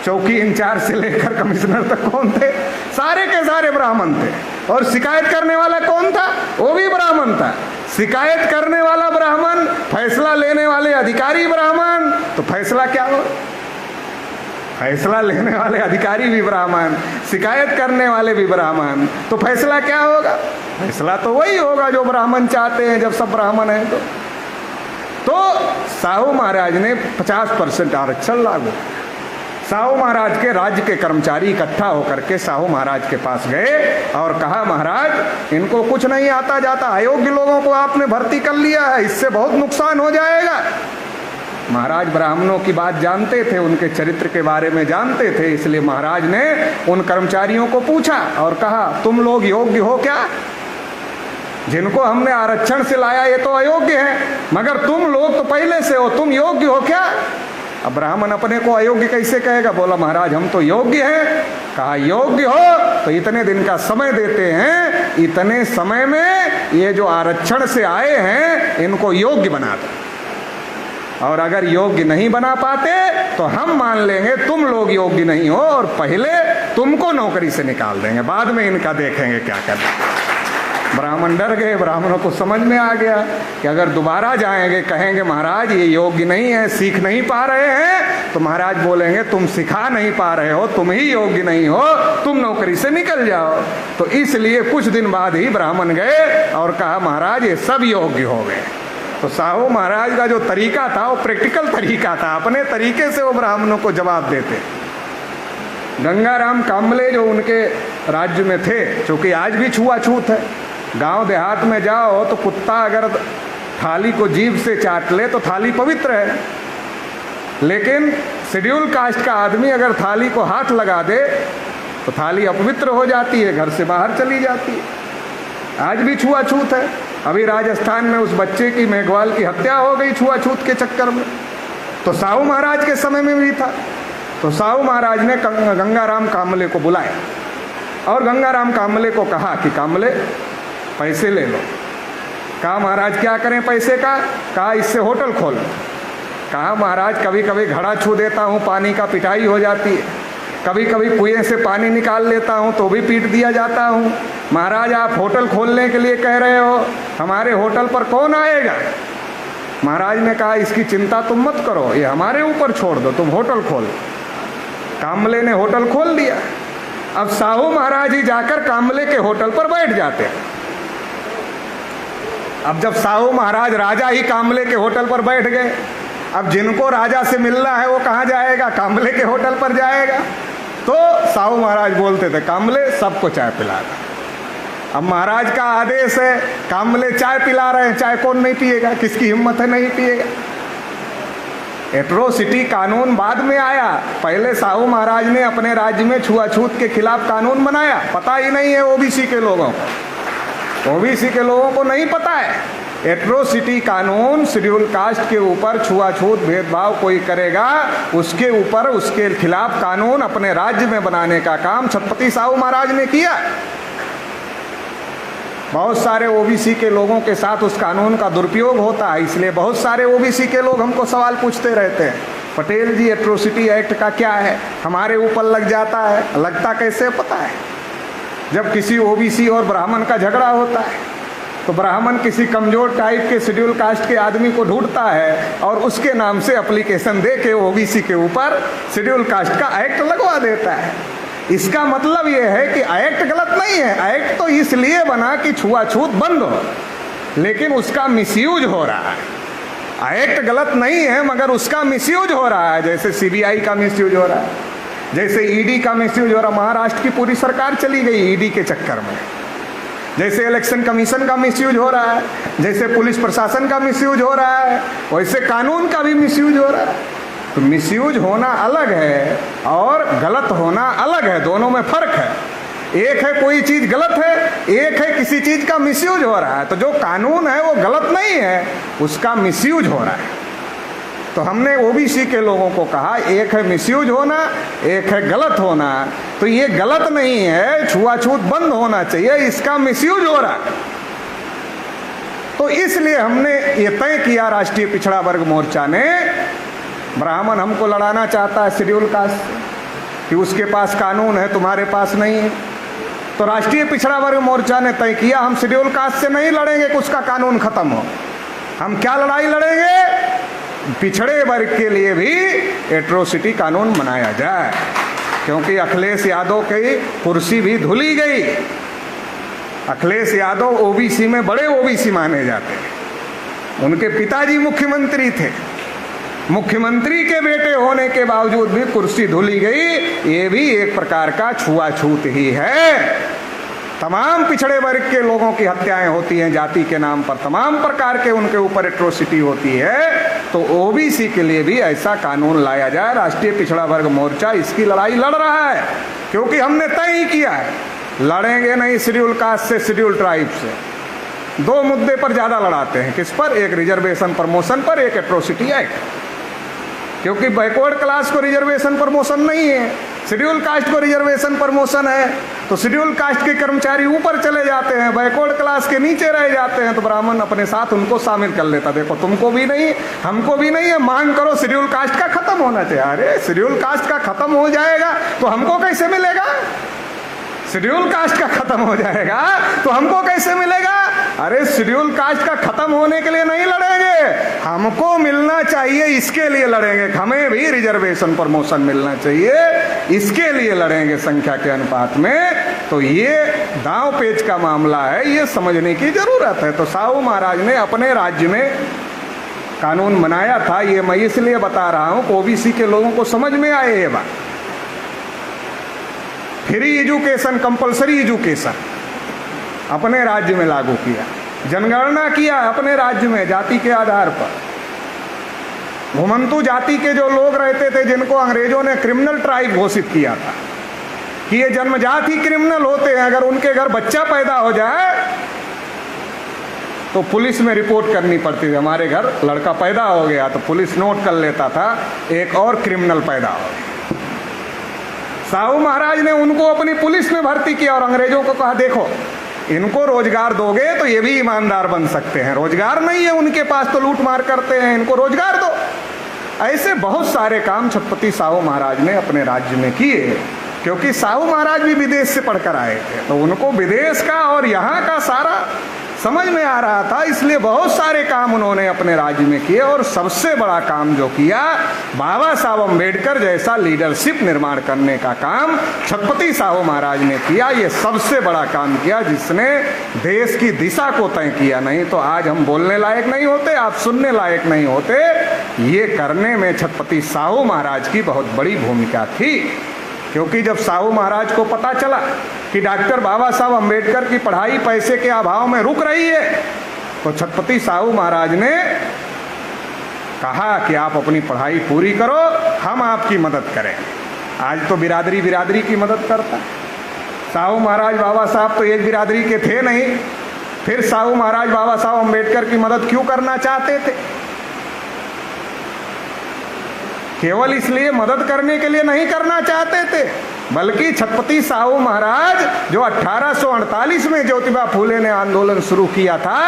चौकी इंचार्ज से लेकर कमिश्नर तक कौन थे? सारे के सारे ब्राह्मण थे। और शिकायत करने वाला कौन था? वो भी ब्राह्मण था। शिकायत करने वाला ब्राह्मण, फैसला लेने वाले अधिकारी ब्राह्मण, तो फैसला क्या हो? फैसला लेने वाले अधिकारी भी ब्राह्मण, शिकायत करने वाले भी ब्राह्मण, तो फैसला क्या होगा? फैसला तो वही होगा जो ब्राह्मण चाहते हैं, जब सब ब्राह्मण हैं तो साहू महाराज ने 50% आरक्षण लागू। साहू महाराज के राज्य के कर्मचारी इकट्ठा होकर के साहू महाराज के पास गए और कहा, महाराज इनको कुछ नहीं आता जाता, अयोग्य लोगों को आपने भर्ती कर लिया है, इससे बहुत नुकसान हो जाएगा। महाराज ब्राह्मणों की बात जानते थे, उनके चरित्र के बारे में जानते थे, इसलिए महाराज ने उन कर्मचारियों को पूछा और कहा, तुम लोग योग्य हो क्या? जिनको हमने आरक्षण से लाया ये तो अयोग्य है, मगर तुम लोग तो पहले से हो, तुम योग्य हो क्या? अब ब्राह्मण अपने को अयोग्य कैसे कहेगा? बोला, महाराज हम तो योग्य हैं। कहा, योग्य हो तो इतने दिन का समय देते हैं, इतने समय में ये जो आरक्षण से आए हैं इनको योग्य बना दो, और अगर योग्य नहीं बना पाते तो हम मान लेंगे तुम लोग योग्य नहीं हो और पहले तुमको नौकरी से निकाल देंगे, बाद में इनका देखेंगे क्या करना। ब्राह्मण डर गए, ब्राह्मणों को समझ में आ गया कि अगर दोबारा जाएंगे, कहेंगे महाराज ये योग्य नहीं है, सीख नहीं पा रहे हैं, तो महाराज बोलेंगे तुम सिखा नहीं पा रहे हो, तुम ही योग्य नहीं हो, तुम नौकरी से निकल जाओ। तो इसलिए कुछ दिन बाद ही ब्राह्मण गए और कहा, महाराज ये सब योग्य हो गए। तो साहू महाराज का जो तरीका था वो प्रैक्टिकल तरीका था, अपने तरीके से वो ब्राह्मणों को जवाब देते। गंगाराम काम्बले जो उनके राज्य में थे, क्योंकि आज भी छुआछूत है, गांव देहात में जाओ तो कुत्ता अगर थाली को जीभ से चाट ले तो थाली पवित्र है, लेकिन शेड्यूल कास्ट का आदमी अगर थाली को हाथ लगा दे तो थाली अपवित्र हो जाती है, घर से बाहर चली जाती है। आज भी छुआछूत है। अभी राजस्थान में उस बच्चे की, मेघवाल की हत्या हो गई छुआछूत के चक्कर में, तो साहू महाराज के समय में भी था। तो साहू महाराज ने गंगाराम काम्बले को बुलाया और गंगाराम काम्बले को कहा कि काम्बले पैसे ले लो। कहा, महाराज क्या करें पैसे का? कहा, इससे होटल खोलो। कहा, महाराज कभी कभी घड़ा छू देता हूँ, पानी का पिटाई हो जाती है। कभी कभी कुएं से पानी निकाल लेता हूँ तो भी पीट दिया जाता हूँ। महाराज आप होटल खोलने के लिए कह रहे हो, हमारे होटल पर कौन आएगा? महाराज ने कहा इसकी चिंता तुम मत करो, ये हमारे ऊपर छोड़ दो, तुम होटल खोल। कामले ने होटल खोल दिया। अब साहू महाराज ही जाकर कामले के होटल पर बैठ जाते हैं। अब जब साहू महाराज राजा ही कामले के होटल पर बैठ गए, अब जिनको राजा से मिलना है वो कहाँ जाएगा? कामले के होटल पर जाएगा। तो साहू महाराज बोलते थे कामले सबको चाय पिला दो। अब महाराज का आदेश है, कामले चाय पिला रहे हैं, चाय कौन नहीं पिएगा? किसकी हिम्मत है नहीं पिएगा? एट्रोसिटी कानून बाद में आया, पहले साहू महाराज ने अपने राज्य में छुआछूत के खिलाफ कानून बनाया। पता ही नहीं है ओबीसी के लोगों को, ओबीसी के लोगों को नहीं पता है। एट्रोसिटी कानून शेड्यूल कास्ट के ऊपर छुआछूत भेदभाव कोई करेगा उसके ऊपर उसके खिलाफ कानून अपने राज्य में बनाने का काम छत्रपति साहू महाराज ने किया। बहुत सारे ओबीसी के लोगों के साथ उस कानून का दुरुपयोग होता है, इसलिए बहुत सारे ओबीसी के लोग हमको सवाल पूछते रहते हैं, पटेल जी एट्रोसिटी एक्ट का क्या है? हमारे ऊपर लग जाता है। लगता कैसे पता है? जब किसी ओबीसी और ब्राह्मण का झगड़ा होता है तो ब्राह्मण किसी कमजोर टाइप के शेड्यूल कास्ट के आदमी को ढूंढता है और उसके नाम से एप्लीकेशन दे के ओबीसी के ऊपर शेड्यूल कास्ट का एक्ट लगवा देता है। इसका मतलब यह है कि एक्ट गलत नहीं है, एक्ट तो इसलिए बना कि छुआछूत बंद हो, लेकिन उसका मिसयूज हो रहा है। एक्ट गलत नहीं है मगर उसका मिसयूज हो रहा है। जैसे सीबीआई का मिसयूज हो रहा है, जैसे ईडी का मिसयूज हो रहा है। महाराष्ट्र की पूरी सरकार चली गई ईडी के चक्कर में। जैसे इलेक्शन कमीशन का मिसयूज हो रहा है, जैसे पुलिस प्रशासन का मिसयूज हो रहा है, वैसे कानून का भी मिसयूज हो रहा है। तो मिसयूज होना अलग है और गलत होना अलग है, दोनों में फर्क है। एक है कोई चीज गलत है, एक है किसी चीज का मिसयूज हो रहा है। तो जो कानून है वो गलत नहीं है, उसका मिसयूज हो रहा है। तो हमने ओबीसी के लोगों को कहा एक है मिसयूज होना, एक है गलत होना। तो ये गलत नहीं है, छुआछूत बंद होना चाहिए, इसका मिसयूज हो रहा है। तो इसलिए हमने ये तय किया राष्ट्रीय पिछड़ा वर्ग मोर्चा ने, ब्राह्मण हमको लड़ाना चाहता है शेड्यूल कास्ट कि उसके पास कानून है तुम्हारे पास नहीं है। तो राष्ट्रीय पिछड़ा वर्ग मोर्चा ने तय किया हम शेड्यूल कास्ट से नहीं लड़ेंगे कि उसका कानून खत्म हो। हम क्या लड़ाई लड़ेंगे? पिछड़े वर्ग के लिए भी एट्रोसिटी कानून बनाया जाए, क्योंकि अखिलेश यादव की कुर्सी भी धुली गई। अखिलेश यादव ओबीसी में बड़े ओबीसी माने जाते हैं, उनके पिताजी मुख्यमंत्री थे, मुख्यमंत्री के बेटे होने के बावजूद भी कुर्सी धुली गई। ये भी एक प्रकार का छुआछूत ही है। तमाम पिछड़े वर्ग के लोगों की हत्याएं होती हैं जाति के नाम पर, तमाम प्रकार के उनके ऊपर एट्रोसिटी होती है। तो ओबीसी के लिए भी ऐसा कानून लाया जाए। राष्ट्रीय पिछड़ा वर्ग मोर्चा इसकी लड़ाई लड़ रहा है, क्योंकि हमने तय ही किया है लड़ेंगे नहीं शेड्यूल कास्ट से, शेड्यूल ट्राइब से। दो मुद्दे पर ज्यादा लड़ाते हैं, किस पर? एक रिजर्वेशन प्रमोशन पर, एक एट्रोसिटी एक्ट। क्योंकि बैकवर्ड क्लास को रिजर्वेशन प्रमोशन नहीं है, शेड्यूल कास्ट को रिजर्वेशन प्रमोशन है। तो शेड्यूल कास्ट के कर्मचारी ऊपर चले जाते हैं, बैकवर्ड क्लास के नीचे रह जाते हैं, तो ब्राह्मण अपने साथ उनको शामिल कर लेता। देखो तुमको भी नहीं, हमको भी नहीं है, मांग करो शेड्यूल कास्ट का खत्म होना चाहिए। अरे शेड्यूल कास्ट का खत्म हो जाएगा तो हमको कैसे मिलेगा? शेड्यूल कास्ट का खत्म हो जाएगा तो हमको कैसे मिलेगा? अरे शेड्यूल कास्ट का खत्म होने के लिए नहीं लड़ेंगे, हमको मिलना चाहिए इसके लिए लड़ेंगे। हमें भी रिजर्वेशन प्रमोशन मिलना चाहिए, इसके लिए लड़ेंगे संख्या के अनुपात में। तो ये दांव पेच का मामला है, ये समझने की जरूरत है। तो साहू महाराज ने अपने राज्य में कानून बनाया था, ये मैं इसलिए बता रहा हूं ओबीसी के लोगों को समझ में आए ये बात। फ्री एजुकेशन, कंपलसरी एजुकेशन अपने राज्य में लागू किया, जनगणना किया अपने राज्य में जाति के आधार पर। घुमंतु जाति के जो लोग रहते थे जिनको अंग्रेजों ने क्रिमिनल ट्राइब घोषित किया था कि ये जन्मजात ही क्रिमिनल होते हैं, अगर उनके घर बच्चा पैदा हो जाए तो पुलिस में रिपोर्ट करनी पड़ती थी। हमारे घर लड़का पैदा हो गया तो पुलिस नोट कर लेता था एक और क्रिमिनल पैदा हो गया। साहू महाराज ने उनको अपनी पुलिस में भर्ती किया और अंग्रेजों को कहा देखो इनको रोजगार दोगे तो ये भी ईमानदार बन सकते हैं, रोजगार नहीं है उनके पास तो लूट मार करते हैं, इनको रोजगार दो। ऐसे बहुत सारे काम छत्रपति साहू महाराज ने अपने राज्य में किए। क्योंकि साहू महाराज भी विदेश से पढ़कर आए थे, तो उनको विदेश का और यहाँ का सारा समझ में आ रहा था, इसलिए बहुत सारे काम उन्होंने अपने राज्य में किए। और सबसे बड़ा काम जो किया, बाबा साहब अम्बेडकर जैसा लीडरशिप निर्माण करने का काम छत्रपति साहू महाराज ने किया। ये सबसे बड़ा काम किया जिसने देश की दिशा को तय किया। नहीं तो आज हम बोलने लायक नहीं होते, आप सुनने लायक नहीं होते। ये करने में छत्रपति साहू महाराज की बहुत बड़ी भूमिका थी। क्योंकि जब साहू महाराज को पता चला कि डॉक्टर बाबा साहब अम्बेडकर की पढ़ाई पैसे के अभाव में रुक रही है, तो छत्रपति साहू महाराज ने कहा कि आप अपनी पढ़ाई पूरी करो, हम आपकी मदद करें। आज तो बिरादरी बिरादरी की मदद करता। साहू महाराज बाबा साहब तो एक बिरादरी के थे नहीं, फिर साहू महाराज बाबा साहब अम्बेडकर की मदद क्यों करना चाहते थे? केवल इसलिए मदद करने के लिए नहीं करना चाहते थे, बल्कि छत्रपति साहू महाराज जो 1848 में ज्योतिबा फूले ने आंदोलन शुरू किया था,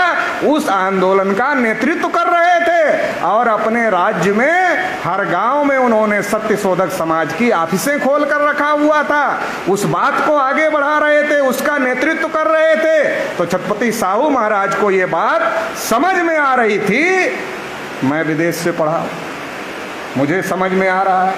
उस आंदोलन का नेतृत्व कर रहे थे। और अपने राज्य में हर गांव में उन्होंने सत्यशोधक समाज की ऑफिसें खोल कर रखा हुआ था। उस बात को आगे बढ़ा रहे थे, उसका नेतृत्व कर रहे थे। तो छत्रपति साहू महाराज को ये बात समझ में आ रही थी, मैं विदेश से पढ़ा, मुझे समझ में आ रहा है,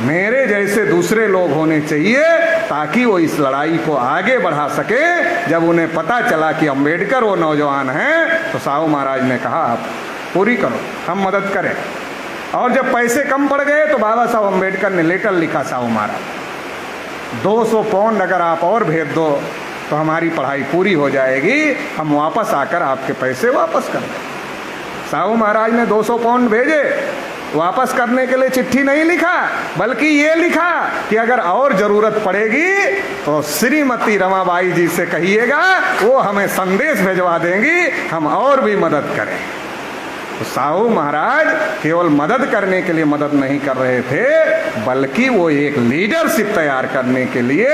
मेरे जैसे दूसरे लोग होने चाहिए ताकि वो इस लड़ाई को आगे बढ़ा सके। जब उन्हें पता चला कि अम्बेडकर वो नौजवान हैं, तो साहू महाराज ने कहा आप पूरी करो, हम मदद करें। और जब पैसे कम पड़ गए तो बाबा साहब अम्बेडकर ने लेटर लिखा साहू महाराज, 200 पाउंड अगर आप और भेज दो तो हमारी पढ़ाई पूरी हो जाएगी, हम वापस आकर आपके पैसे वापस कर दें। साहू महाराज ने 200 पाउंड भेजे। वापस करने के लिए चिट्ठी नहीं लिखा, बल्कि ये लिखा कि अगर और जरूरत पड़ेगी तो श्रीमती रमाबाई जी से कहिएगा, वो हमें संदेश भिजवा देंगी, हम और भी मदद करें। तो साहू महाराज केवल मदद करने के लिए मदद नहीं कर रहे थे, बल्कि वो एक लीडरशिप तैयार करने के लिए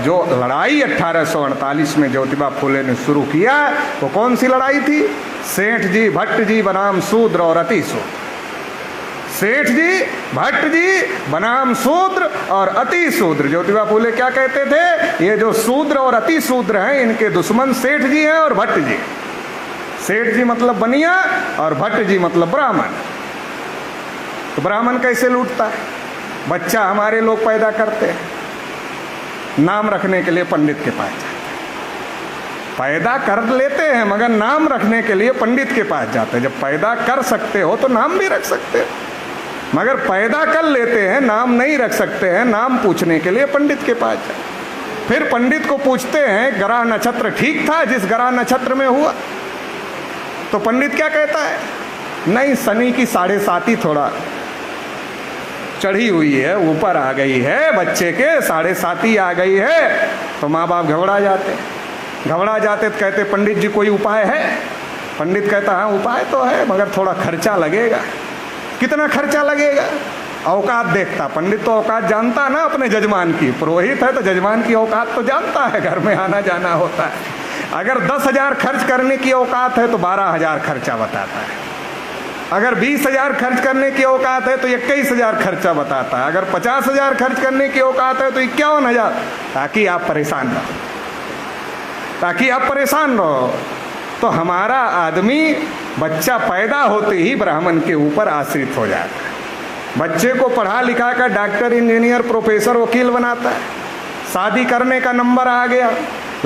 जो लड़ाई 1848 में ज्योतिबा फूले ने शुरू किया, वो कौन सी लड़ाई थी? सेठ जी, भट्ट जी बनाम शूद्र और अति शूद्र। सेठ जी, भट्ट जी बनाम शूद्र और अति शूद्र। ज्योतिबा फूले क्या कहते थे? ये जो शूद्र और अति शूद्र हैं, इनके दुश्मन सेठ जी हैं और भट्ट जी। सेठ जी मतलब बनिया और भट्ट जी मतलब ब्राह्मण। तो ब्राह्मण कैसे लूटता है? बच्चा हमारे लोग पैदा करते हैं, नाम रखने के लिए पंडित के पास जाते हैं। पैदा कर लेते हैं मगर नाम रखने के लिए पंडित के पास जाते हैं। जब पैदा कर सकते हो तो नाम भी रख सकते हो, मगर पैदा कर लेते हैं, नाम नहीं रख सकते हैं, नाम पूछने के लिए पंडित के पास जाते। फिर पंडित को पूछते हैं ग्रह नक्षत्र ठीक था जिस ग्रह नक्षत्र में हुआ? तो पंडित क्या कहता है? नहीं, शनि की 7.5 थोड़ा चढ़ी हुई है, ऊपर आ गई है, बच्चे के 7.5 आ गई है। तो माँ बाप घबरा जाते तो कहते पंडित जी कोई उपाय है? पंडित कहता हाँ उपाय तो है, मगर थोड़ा खर्चा लगेगा। कितना खर्चा लगेगा? औकात देखता। पंडित तो औकात जानता ना अपने जजमान की, पुरोहित है तो जजमान की औकात तो जानता है, घर में आना जाना होता है। अगर 10,000 खर्च करने की औकात है तो 12,000 खर्चा बताता है। अगर 20,000 खर्च करने की औकात है तो 21,000 खर्चा बताता है। अगर 50,000 खर्च करने की औकात है तो 51,000, ताकि आप परेशान रहो। तो हमारा आदमी बच्चा पैदा होते ही ब्राह्मण के ऊपर आश्रित हो जाता है। बच्चे को पढ़ा लिखा कर डॉक्टर, इंजीनियर, प्रोफेसर, वकील बनाता है। शादी करने का नंबर आ गया,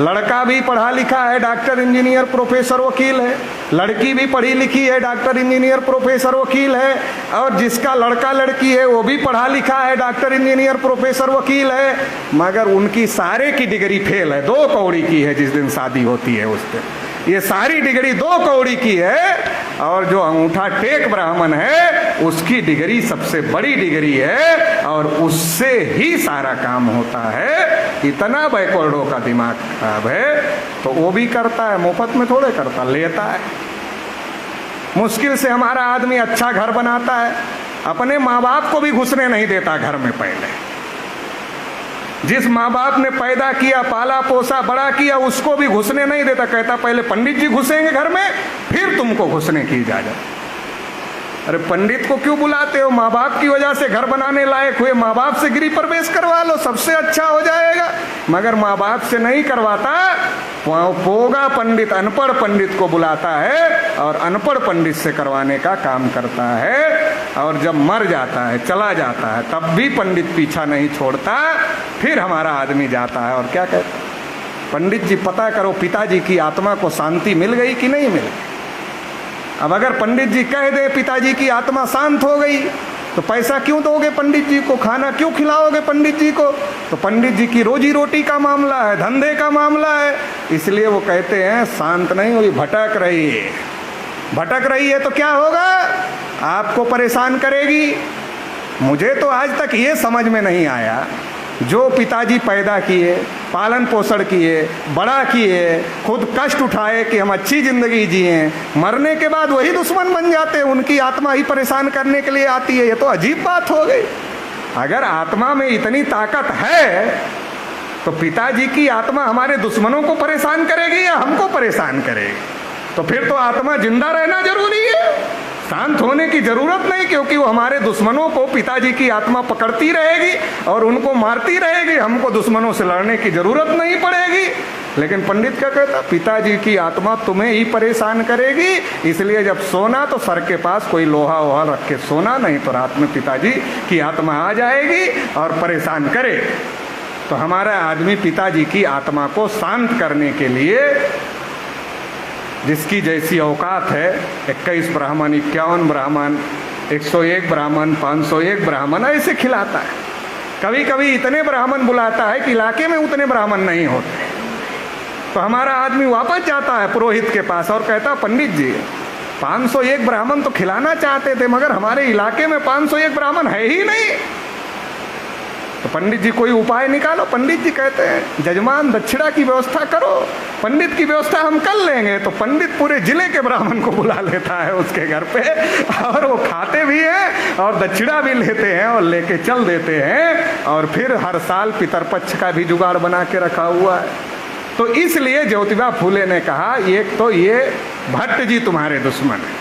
लड़का भी पढ़ा लिखा है, डॉक्टर, इंजीनियर, प्रोफेसर, वकील है। लड़की भी पढ़ी लिखी है, डॉक्टर, इंजीनियर, प्रोफेसर, वकील है। और जिसका लड़का लड़की है वो भी पढ़ा लिखा है, डॉक्टर, इंजीनियर, प्रोफेसर, वकील है, मगर उनकी सारे की डिग्री फेल है, 2 कौड़ी की है। जिस दिन शादी होती है उस दिन ये सारी डिग्री 2 कौड़ी की है। और जो अंगूठा टेक ब्राह्मण है उसकी डिग्री सबसे बड़ी डिग्री है और उससे ही सारा काम होता है। इतना बैकवर्डों का दिमाग खराब है। तो वो भी करता है, मुफ्त में थोड़े करता, लेता है। मुश्किल से हमारा आदमी अच्छा घर बनाता है, अपने माँ बाप को भी घुसने नहीं देता घर में। पहले जिस माँ बाप ने पैदा किया, पाला पोसा, बड़ा किया, उसको भी घुसने नहीं देता। कहता पहले पंडित जी घुसेंगे घर में, फिर तुमको घुसने की इजाजत। अरे पंडित को क्यों बुलाते हो? माँ बाप की वजह से घर बनाने लायक हुए, माँ बाप से गृह प्रवेश करवा लो, सबसे अच्छा हो जाएगा। मगर माँ बाप से नहीं करवाता, पोगा पंडित अनपढ़ पंडित को बुलाता है और अनपढ़ पंडित से करवाने का काम करता है। और जब मर जाता है, चला जाता है, तब भी पंडित पीछा नहीं छोड़ता। फिर हमारा आदमी जाता है और क्या कहता है, पंडित जी पता करो पिताजी की आत्मा को शांति मिल गई कि नहीं मिल गई। अब अगर पंडित जी कह दे पिताजी की आत्मा शांत हो गई, तो पैसा क्यों दोगे पंडित जी को, खाना क्यों खिलाओगे पंडित जी को? तो पंडित जी की रोजी रोटी का मामला है, धंधे का मामला है। इसलिए वो कहते हैं शांत नहीं हुई, भटक रही है। भटक रही है तो क्या होगा, आपको परेशान करेगी। मुझे तो आज तक ये समझ में नहीं आया, जो पिताजी पैदा किए, पालन पोषण किए, बड़ा किए, खुद कष्ट उठाए कि हम अच्छी जिंदगी जिए, मरने के बाद वही दुश्मन बन जाते हैं, उनकी आत्मा ही परेशान करने के लिए आती है। ये तो अजीब बात हो गई। अगर आत्मा में इतनी ताकत है तो पिताजी की आत्मा हमारे दुश्मनों को परेशान करेगी या हमको परेशान करेगी? तो फिर तो आत्मा जिंदा रहना जरूरी है, शांत होने की जरूरत नहीं, क्योंकि वो हमारे दुश्मनों को पिताजी की आत्मा पकड़ती रहेगी और उनको मारती रहेगी। हमको दुश्मनों से लड़ने की जरूरत नहीं पड़ेगी। लेकिन पंडित क्या कहता, पिताजी की आत्मा तुम्हें ही परेशान करेगी, इसलिए जब सोना तो सर के पास कोई लोहा वोहा रख के सोना, नहीं तो रात में पिताजी की आत्मा आ जाएगी और परेशान करे। तो हमारा आदमी पिताजी की आत्मा को शांत करने के लिए जिसकी जैसी औकात है, 21 ब्राह्मण, 51 ब्राह्मण, 101 ब्राह्मण, 501 ब्राह्मण ऐसे खिलाता है। कभी कभी इतने ब्राह्मण बुलाता है कि इलाके में उतने ब्राह्मण नहीं होते। तो हमारा आदमी वापस जाता है पुरोहित के पास और कहता, पंडित जी 501 ब्राह्मण तो खिलाना चाहते थे, मगर हमारे इलाके में 501 ब्राह्मण है ही नहीं। तो पंडित जी कोई उपाय निकालो। पंडित जी कहते हैं, जजमान दक्षिणा की व्यवस्था करो, पंडित की व्यवस्था हम कर लेंगे। तो पंडित पूरे जिले के ब्राह्मण को बुला लेता है उसके घर पे, और वो खाते भी हैं और दक्षिणा भी लेते हैं और लेके चल देते हैं। और फिर हर साल पितरपक्ष का भी जुगाड़ बना के रखा हुआ है। तो इसलिए ज्योतिबा फूले ने कहा, एक तो ये भट्ट जी तुम्हारे दुश्मन है,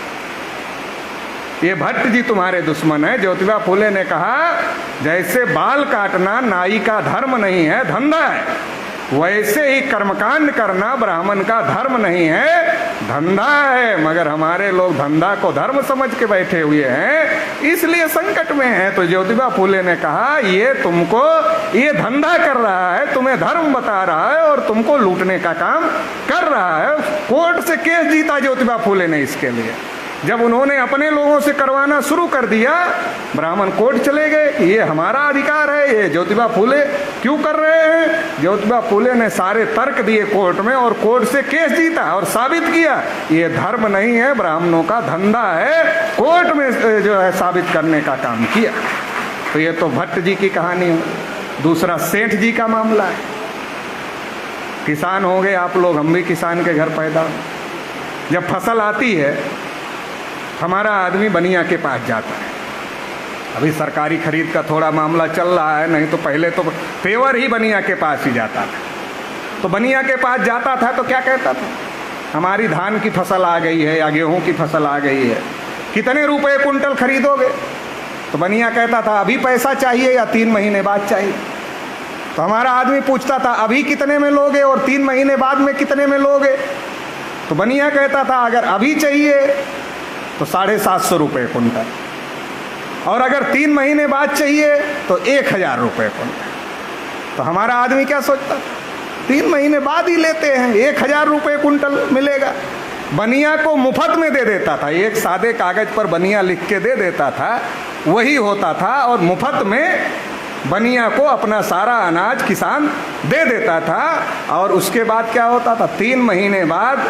ये भट्ट जी तुम्हारे दुश्मन है। ज्योतिबा फूले ने कहा, जैसे बाल काटना नाई का धर्म नहीं है, धंधा है, वैसे ही कर्मकांड करना ब्राह्मण का धर्म नहीं है, धंधा है। मगर हमारे लोग धंधा को धर्म समझ के बैठे हुए हैं, इसलिए संकट में है। तो ज्योतिबा फूले ने कहा, ये तुमको ये धंधा कर रहा है, तुम्हें धर्म बता रहा है और तुमको लूटने का काम कर रहा है। कोर्ट से केस जीता ज्योतिबा फूले ने इसके लिए। जब उन्होंने अपने लोगों से करवाना शुरू कर दिया, ब्राह्मण कोर्ट चले गए कि ये हमारा अधिकार है, ये ज्योतिबा फूले क्यों कर रहे हैं। ज्योतिबा फूले ने सारे तर्क दिए कोर्ट में और कोर्ट से केस जीता और साबित किया ये धर्म नहीं है, ब्राह्मणों का धंधा है। कोर्ट में जो है साबित करने का काम किया। तो ये तो भट्ट जी की कहानी है। दूसरा सेठ जी का मामला है। किसान हो गए आप लोग, हम भी किसान के घर पैदा। जब फसल आती है, हमारा आदमी बनिया के पास जाता है। अभी सरकारी खरीद का थोड़ा मामला चल रहा है, नहीं तो पहले तो पेवर ही बनिया के पास ही जाता था। तो बनिया के पास जाता था तो क्या कहता था, हमारी धान की फसल आ गई है या गेहूं की फसल आ गई है, कितने रुपए कुंटल खरीदोगे? तो बनिया कहता था अभी पैसा चाहिए या 3 महीने बाद चाहिए। तो हमारा आदमी पूछता था अभी कितने में लोगे और 3 महीने बाद में कितने में लोगे? तो बनिया कहता था अगर अभी चाहिए तो 750 रुपये कुंटल, और अगर 3 महीने बाद चाहिए तो 1000 रुपये कुंटल। तो हमारा आदमी क्या सोचता, 3 महीने बाद ही लेते हैं, 1000 रुपये कुंटल मिलेगा। बनिया को मुफ्त में दे देता था, एक सादे कागज पर बनिया लिख के दे देता था, वही होता था। और मुफ्त में बनिया को अपना सारा अनाज किसान दे देता था। और उसके बाद क्या होता था, 3 महीने बाद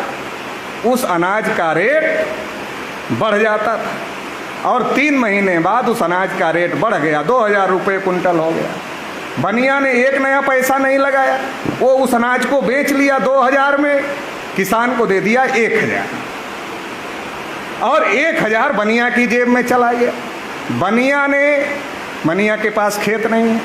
उस अनाज का रेट बढ़ जाता था, और 3 महीने बाद उस अनाज का रेट बढ़ गया, 2000 रुपये कुंटल हो गया। बनिया ने एक नया पैसा नहीं लगाया, वो उस अनाज को बेच लिया 2000 में, किसान को दे दिया 1000, और 1000 बनिया की जेब में चला गया। बनिया के पास खेत नहीं है,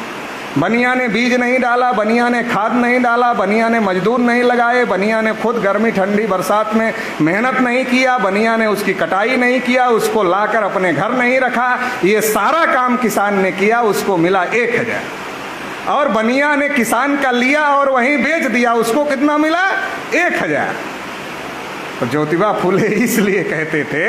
बनिया ने बीज नहीं डाला, बनिया ने खाद नहीं डाला, बनिया ने मजदूर नहीं लगाए, बनिया ने खुद गर्मी ठंडी बरसात में मेहनत नहीं किया, बनिया ने उसकी कटाई नहीं किया, उसको लाकर अपने घर नहीं रखा, ये सारा काम किसान ने किया, उसको मिला 1000। और बनिया ने किसान का लिया और वहीं बेच दिया, उसको कितना मिला? 1000। तो ज्योतिबा फुले इसलिए कहते थे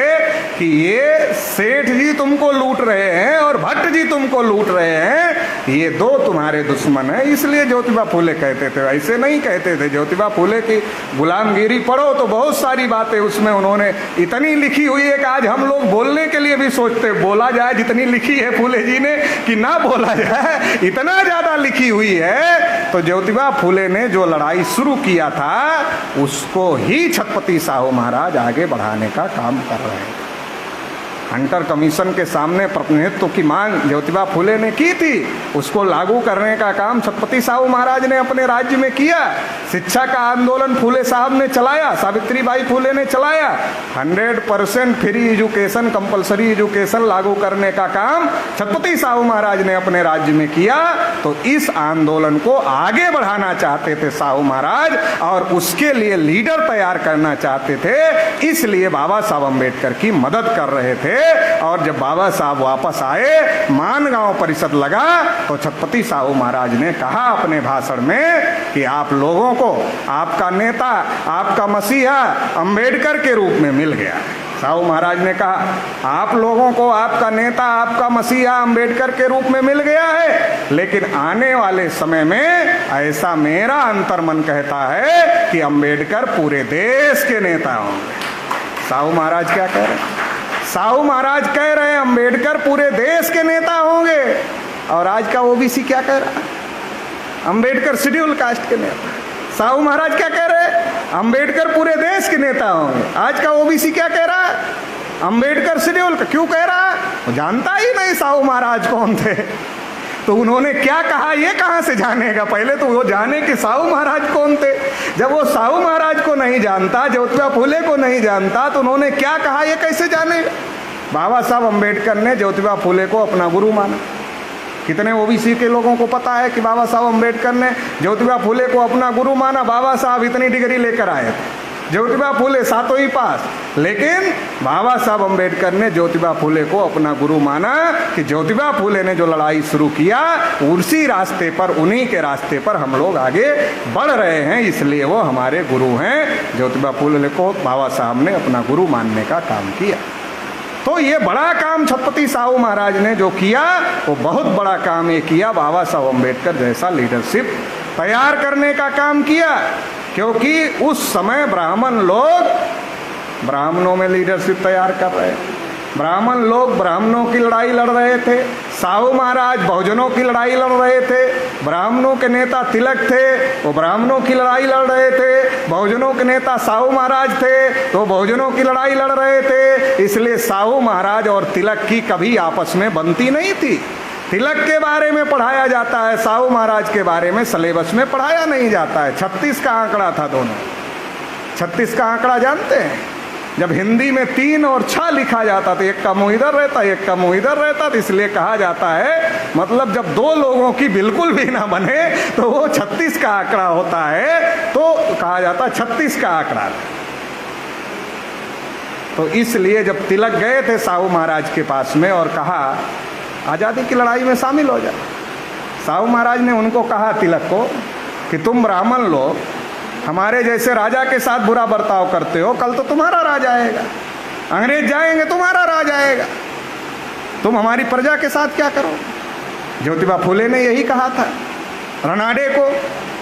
कि ये सेठ जी तुमको लूट रहे हैं और भट्ट जी तुमको लूट रहे हैं, ये दो तुम्हारे दुश्मन हैं, इसलिए ज्योतिबा फुले कहते थे, ऐसे नहीं कहते थे। ज्योतिबा फुले की गुलामगिरी पढ़ो तो बहुत सारी बातें उसमें उन्होंने इतनी लिखी हुई है कि आज हम लोग बोलने के लिए भी सोचते बोला जाए जितनी लिखी है फुले जी ने कि ना बोला जाए, इतना ज्यादा लिखी हुई है। तो ज्योतिबा फुले ने जो लड़ाई शुरू किया था उसको ही छत्रपति साहू महाराज आगे बढ़ाने का काम कर रहे हैं। हंटर कमीशन के सामने प्रतिनिधित्व की मांग ज्योतिबा फुले ने की थी, उसको लागू करने का काम छत्रपति साहू महाराज ने अपने राज्य में किया। शिक्षा का आंदोलन फुले साहब ने चलाया, सावित्रीबाई फुले ने चलाया। 100% फ्री एजुकेशन, कंपलसरी एजुकेशन लागू करने का काम छत्रपति साहू महाराज ने अपने राज्य में किया। तो इस आंदोलन को आगे बढ़ाना चाहते थे साहू महाराज और उसके लिए लीडर तैयार करना चाहते थे, इसलिए बाबा साहब अम्बेडकर की मदद कर रहे थे। और जब बाबा साहब वापस आए, मानगांव परिषद लगा, तो छत्रपति साहू महाराज ने कहा अपने भाषण में कि आप लोगों को आपका नेता, आपका मसीहा अम्बेडकर के रूप में मिल गया। साहू महाराज ने कहा आप लोगों को आपका नेता, आपका मसीहा अम्बेडकर के रूप में मिल गया है, लेकिन आने वाले समय में ऐसा मेरा अंतर्मन कहता है कि अम्बेडकर पूरे देश के नेता होंगे। साहू महाराज क्या कह रहे हैं? साहू महाराज कह रहे हैं अम्बेडकर पूरे देश के नेता होंगे, और आज का ओबीसी क्या कह रहा है? अम्बेडकर शेड्यूल कास्ट के नेता। साहू महाराज क्या कह रहे हैं? अम्बेडकर पूरे देश के नेता होंगे। आज का ओबीसी क्या कह रहा है? अम्बेडकर शेड्यूल का। क्यों कह रहा है? वो जानता ही नहीं साहू महाराज कौन थे, तो उन्होंने क्या कहा ये कहां से जानेगा? पहले तो वो जाने कि साहू महाराज कौन थे। जब वो साहू महाराज को नहीं जानता, ज्योतिबा फुले को नहीं जानता, तो उन्होंने क्या कहा ये कैसे जानेगा? बाबा साहब अम्बेडकर ने ज्योतिबा फुले को अपना गुरु माना। कितने ओबीसी के लोगों को पता है कि बाबा साहब अम्बेडकर ने ज्योतिबा फुले को अपना गुरु माना? बाबा साहब इतनी डिग्री लेकर आए थे, ज्योतिबा फुले 7वीं पास, लेकिन बाबा साहब अम्बेडकर ने ज्योतिबा फुले को अपना गुरु माना कि ज्योतिबा फुले ने जो लड़ाई शुरू किया उसी रास्ते पर, उन्हीं के रास्ते पर हम लोग आगे बढ़ रहे हैं, इसलिए वो हमारे गुरु हैं। ज्योतिबा फुले को बाबा साहब ने अपना गुरु मानने का काम किया। तो ये बड़ा काम छत्रपति साहू महाराज ने जो किया वो बहुत बड़ा काम ये किया, बाबा साहब अम्बेडकर जैसा लीडरशिप तैयार करने का काम किया। क्योंकि उस समय ब्राह्मण लोग ब्राह्मणों में लीडरशिप तैयार कर रहे हैं, ब्राह्मण लोग ब्राह्मणों की लड़ाई लड़ रहे थे, साहू महाराज बहुजनों की लड़ाई लड़ रहे थे, ब्राह्मणों के नेता तिलक थे वो ब्राह्मणों की लड़ाई लड़ रहे थे, बहुजनों के नेता साहू महाराज थे तो बहुजनों की लड़ाई लड़ रहे थे। इसलिए साहू महाराज और तिलक की कभी आपस में बनती नहीं थी। तिलक के बारे में पढ़ाया जाता है, साहू महाराज के बारे में सिलेबस में पढ़ाया नहीं जाता है। 36 का आंकड़ा था दोनों। 36 का आंकड़ा जानते हैं? जब हिंदी में 3 और 6 लिखा जाता था, एक का मुंह इधर रहता, एक का मुंह इधर रहता, तो इसलिए कहा जाता है, मतलब जब दो लोगों की बिल्कुल भी ना बने तो वो 36 का आंकड़ा होता है, तो कहा जाता 36 का आंकड़ा। तो इसलिए जब तिलक गए थे साहू महाराज के पास में और कहा आज़ादी की लड़ाई में शामिल हो जाए, साहू महाराज ने उनको कहा तिलक को कि तुम ब्राह्मण लोग हमारे जैसे राजा के साथ बुरा बर्ताव करते हो, कल तो तुम्हारा राज आएगा, अंग्रेज जाएंगे तुम्हारा राज आएगा, तुम हमारी प्रजा के साथ क्या करो? ज्योतिबा फुले ने यही कहा था रनाडे को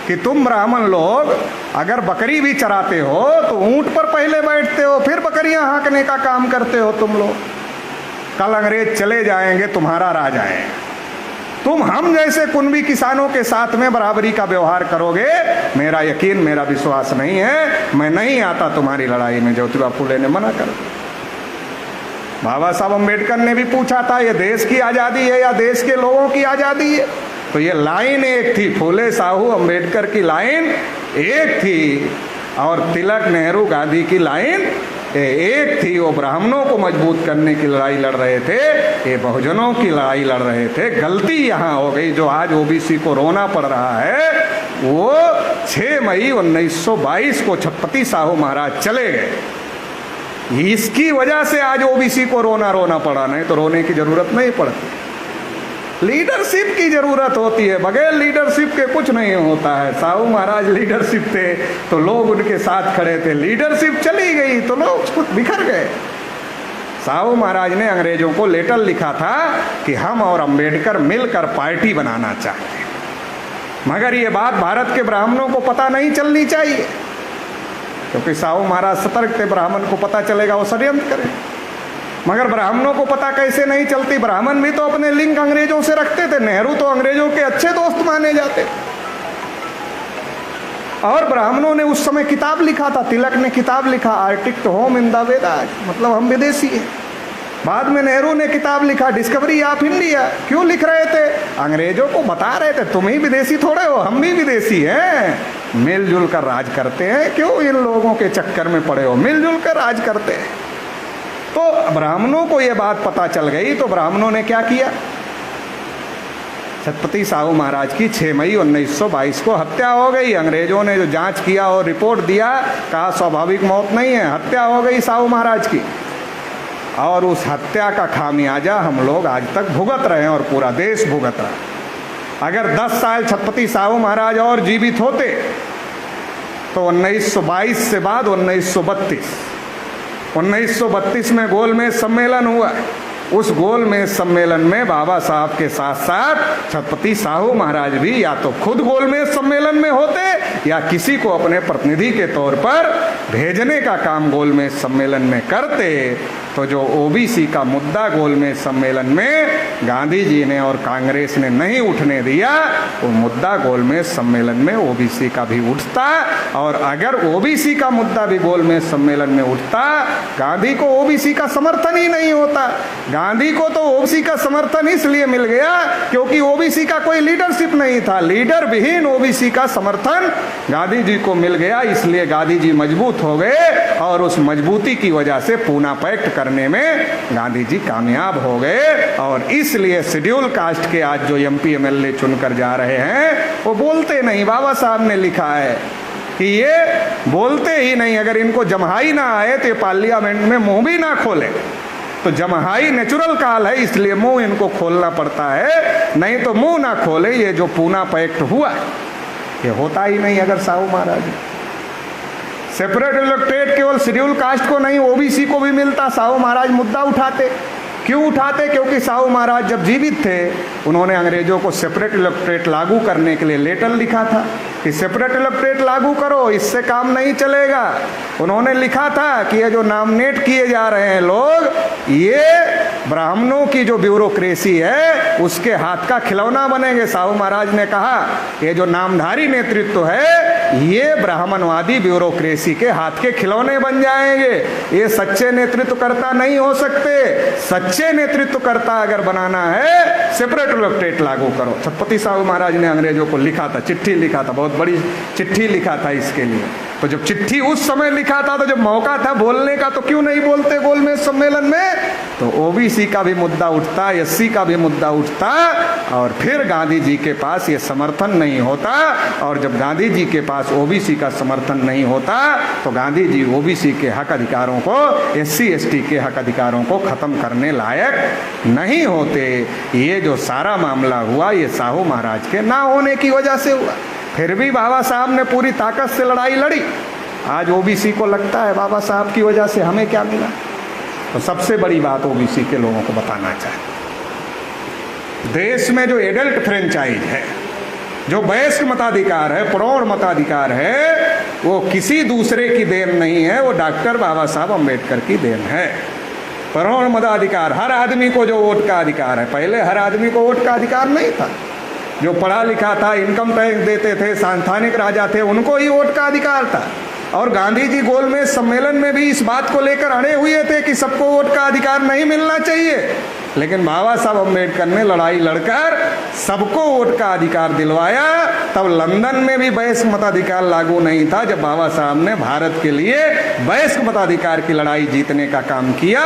कि तुम ब्राह्मण लोग अगर बकरी भी चराते हो तो ऊंट पर पहले बैठते हो, फिर बकरियां हाँकने का काम करते हो तुम लोग, कल अंग्रेज चले जाएंगे तुम्हारा राज आएगा। तुम हम जैसे कुनबी किसानों के साथ में बराबरी का व्यवहार करोगे, मेरा यकीन, मेरा विश्वास नहीं है, मैं नहीं आता तुम्हारी लड़ाई में। ज्योतिबा फुले ने मना कर दिया। बाबा साहब अम्बेडकर ने भी पूछा था ये देश की आज़ादी है या देश के लोगों की आज़ादी है? तो ये लाइन एक थी, फुले साहू अम्बेडकर की लाइन एक थी और तिलक नेहरू गांधी की लाइन एक थी, वो ब्राह्मणों को मजबूत करने की लड़ाई लड़ रहे थे, ये बहुजनों की लड़ाई लड़ रहे थे। गलती यहाँ हो गई, जो आज ओबीसी को रोना पड़ रहा है, वो 6 मई 1922 को छत्रपति साहू महाराज चले गए। इसकी वजह से आज ओबीसी को रोना पड़ा, नहीं तो रोने की जरूरत नहीं पड़ती। लीडरशिप की जरूरत होती है, बगैर लीडरशिप के कुछ नहीं होता है। साहू महाराज लीडरशिप थे तो लोग उनके साथ खड़े थे, लीडरशिप चली गई तो लोग बिखर गए। साहू महाराज ने अंग्रेजों को लेटर लिखा था कि हम और अंबेडकर मिलकर पार्टी बनाना चाहते हैं, मगर ये बात भारत के ब्राह्मणों को पता नहीं चलनी चाहिए, क्योंकि साहू महाराज सतर्क थे, ब्राह्मण को पता चलेगा वो षड्यंत्र करें। मगर ब्राह्मणों को पता कैसे नहीं चलती? ब्राह्मण भी तो अपने लिंक अंग्रेजों से रखते थे। नेहरू तो अंग्रेजों के अच्छे दोस्त माने जाते। और ब्राह्मणों ने उस समय किताब लिखा था, तिलक ने किताब लिखा, Arctic home in the Vedas, मतलब हम विदेशी हैं। बाद में नेहरू ने किताब लिखा, डिस्कवरी ऑफ इंडिया। क्यों लिख रहे थे? अंग्रेजों को बता रहे थे तुम ही विदेशी थोड़े हो, हम भी विदेशी हैं, मिलजुल कर राज करते हैं, क्यों इन लोगों के चक्कर में पड़े हो, मिलजुल कर राज करते हैं। तो ब्राह्मणों को यह बात पता चल गई, तो ब्राह्मणों ने क्या किया? छत्रपति साहू महाराज की 6 मई 1922 को हत्या हो गई। अंग्रेजों ने जो जांच किया और रिपोर्ट दिया, कहा स्वाभाविक मौत नहीं है, हत्या हो गई साहू महाराज की। और उस हत्या का खामियाजा हम लोग आज तक भुगत रहे हैं और पूरा देश भुगत रहा है। अगर 10 साल छत्रपति साहू महाराज और जीवित होते तो 1922 से बाद 1932 में गोलमेज सम्मेलन हुआ। उस गोलमेज सम्मेलन में बाबा साहब के साथ साथ छत्रपति साहू महाराज भी या तो खुद गोलमेज सम्मेलन में होते या किसी को अपने प्रतिनिधि के तौर पर भेजने का काम गोलमेज सम्मेलन में करते। तो जो ओबीसी का मुद्दा गोलमेज सम्मेलन में गांधी जी ने और कांग्रेस ने नहीं उठने दिया, वो मुद्दा गोलमेज सम्मेलन में ओबीसी का भी उठता। और अगर ओबीसी का मुद्दा भी गोलमेज सम्मेलन में उठता, गांधी को ओबीसी का समर्थन ही नहीं होता। गांधी को तो ओबीसी का समर्थन इसलिए मिल गया क्योंकि ओबीसी का कोई लीडरशिप नहीं था। लीडर विहीन ओबीसी का समर्थन गांधी जी को मिल गया, इसलिए गांधी जी मजबूत हो गए और उस मजबूती की वजह से पूना पैक्ट करने में गांधी जी कामयाब हो गए। और इसलिए शेड्यूल कास्ट के आज जो एमपी एमएलए चुनकर जा रहे हैं वो बोलते नहीं। बाबा साहब ने लिखा है कि ये बोलते ही नहीं, अगर इनको जमहाई ना आए तो ये पार्लियामेंट में मुंह भी ना खोले। तो जमहाई नेचुरल काल है, इसलिए मुंह इनको खोलना पड़ता है, नहीं तो मुंह ना खोले। ये जो पूना पैक्ट हुआ ये होता ही नहीं अगर साहू महाराज। सेपरेट इलेक्टोरेट केवल शेड्यूल कास्ट को नहीं ओबीसी को भी मिलता, साहू महाराज मुद्दा उठाते। क्यों उठाते? क्योंकि साहू महाराज जब जीवित थे उन्होंने अंग्रेजों को सेपरेट इलेक्टोरेट लागू करने के लिए लेटर लिखा था कि सेपरेट इलेक्टोरेट लागू करो, इससे काम नहीं चलेगा। उन्होंने लिखा था कि ये जो नॉमिनेट किए जा रहे हैं लोग, ये ब्राह्मणों की जो ब्यूरोक्रेसी है उसके हाथ का खिलौना बनेंगे। साहू महाराज ने कहा ये जो नामधारी नेतृत्व है ये ब्राह्मणवादी ब्यूरोक्रेसी के हाथ के खिलौने बन जाएंगे, ये सच्चे नेतृत्वकर्ता नहीं हो सकते। सच्चे नेतृत्वकर्ता अगर बनाना है सेपरेट इलेक्टोरेट लागू करो। छत्रपति साहू महाराज ने अंग्रेजों को लिखा था, चिट्ठी लिखा था, बहुत बड़ी चिट्ठी लिखा था इसके लिए। तो जब चिट्ठी उस समय लिखा था तो जब मौका था बोलने का तो क्यों नहीं बोलते गोलमेज सम्मेलन में? तो ओबीसी का भी मुद्दा उठता, एससी का भी मुद्दा उठता और फिर गांधी जी के पास ये समर्थन नहीं होता। और जब गांधी जी के पास ओबीसी का समर्थन नहीं होता तो गांधी जी ओबीसी के हक अधिकारों को, एससी एसटी के हक अधिकारों को खत्म करने लायक नहीं होते। ये जो सारा मामला हुआ ये साहू महाराज के ना होने की वजह से हुआ। फिर भी बाबा साहब ने पूरी ताकत से लड़ाई लड़ी। आज ओबीसी को लगता है बाबा साहब की वजह से हमें क्या मिला। तो सबसे बड़ी बात ओबीसी के लोगों को बताना चाहिए, देश में जो एडल्ट फ्रेंचाइज है, जो वयस्क मताधिकार है, प्रौढ़ मताधिकार है, वो किसी दूसरे की देन नहीं है, वो डॉक्टर बाबा साहब अम्बेडकर की देन है। प्रौढ़ मताधिकार, हर आदमी को जो वोट का अधिकार है, पहले हर आदमी को वोट का अधिकार नहीं था। जो पढ़ा लिखा था, इनकम टैक्स देते थे, सांस्थानिक राजा थे, उनको ही वोट का अधिकार था। और गांधी जी गोलमेज सम्मेलन में भी इस बात को लेकर अड़े हुए थे कि सबको वोट का अधिकार नहीं मिलना चाहिए। लेकिन बाबा साहब अम्बेडकर ने लड़ाई लड़कर सबको वोट का अधिकार दिलवाया। तब लंदन में भी वयस्क मताधिकार लागू नहीं था, जब बाबा साहब ने भारत के लिए वयस्क मताधिकार की लड़ाई जीतने का काम किया।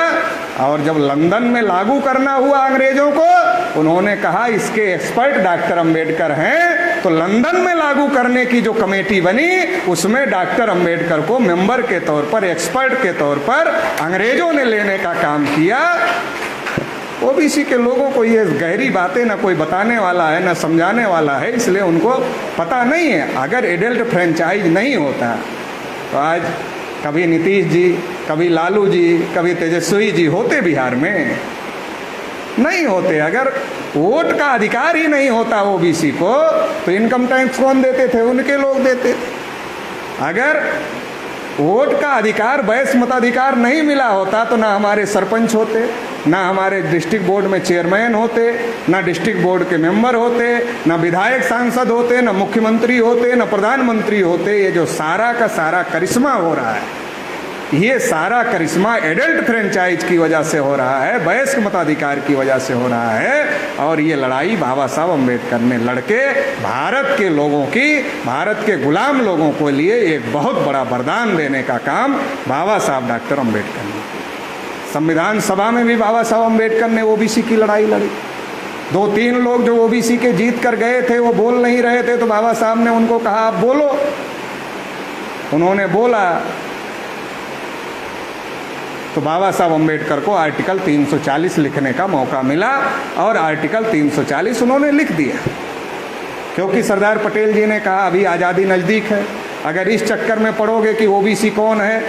और जब लंदन में लागू करना हुआ अंग्रेजों को, उन्होंने कहा इसके एक्सपर्ट डॉक्टर अम्बेडकर हैं, तो लंदन में लागू करने की जो कमेटी बनी उसमें डॉक्टर अम्बेडकर को मेंबर के तौर पर, एक्सपर्ट के तौर पर अंग्रेजों ने लेने का काम किया। ओबीसी के लोगों को ये गहरी बातें ना कोई बताने वाला है ना समझाने वाला है, इसलिए उनको पता नहीं है। अगर एडल्ट फ्रेंचाइज नहीं होता तो आज कभी नीतीश जी, कभी लालू जी, कभी तेजस्वी जी होते बिहार में, नहीं होते। अगर वोट का अधिकार ही नहीं होता ओबीसी को तो इनकम टैक्स कौन देते थे? उनके लोग देते थे। अगर वोट का अधिकार, वयस्क मताधिकार नहीं मिला होता तो ना हमारे सरपंच होते, ना हमारे डिस्ट्रिक्ट बोर्ड में चेयरमैन होते, ना डिस्ट्रिक्ट बोर्ड के मेंबर होते, ना विधायक सांसद होते, ना मुख्यमंत्री होते, ना प्रधानमंत्री होते। ये जो सारा का सारा करिश्मा हो रहा है, ये सारा करिश्मा एडल्ट फ्रेंचाइज की वजह से हो रहा है, वयस्क मताधिकार की वजह से हो रहा है। और ये लड़ाई बाबा साहब अम्बेडकर ने लड़के भारत के लोगों की, भारत के गुलाम लोगों को लिए एक बहुत बड़ा वरदान देने का काम बाबा साहब डॉक्टर अम्बेडकर ने। संविधान सभा में भी बाबा साहब अम्बेडकर ने ओबीसी की लड़ाई लड़ी। 2-3 लोग जो ओबीसी के जीत कर गए थे वो बोल नहीं रहे थे, तो बाबा साहब ने उनको कहा आप बोलो। उन्होंने बोला तो बाबा साहब अम्बेडकर को आर्टिकल 340 लिखने का मौका मिला और आर्टिकल 340 उन्होंने लिख दिया, क्योंकि सरदार पटेल जी ने कहा अभी आज़ादी नज़दीक है, अगर इस चक्कर में पड़ोगे कि ओबीसी कौन है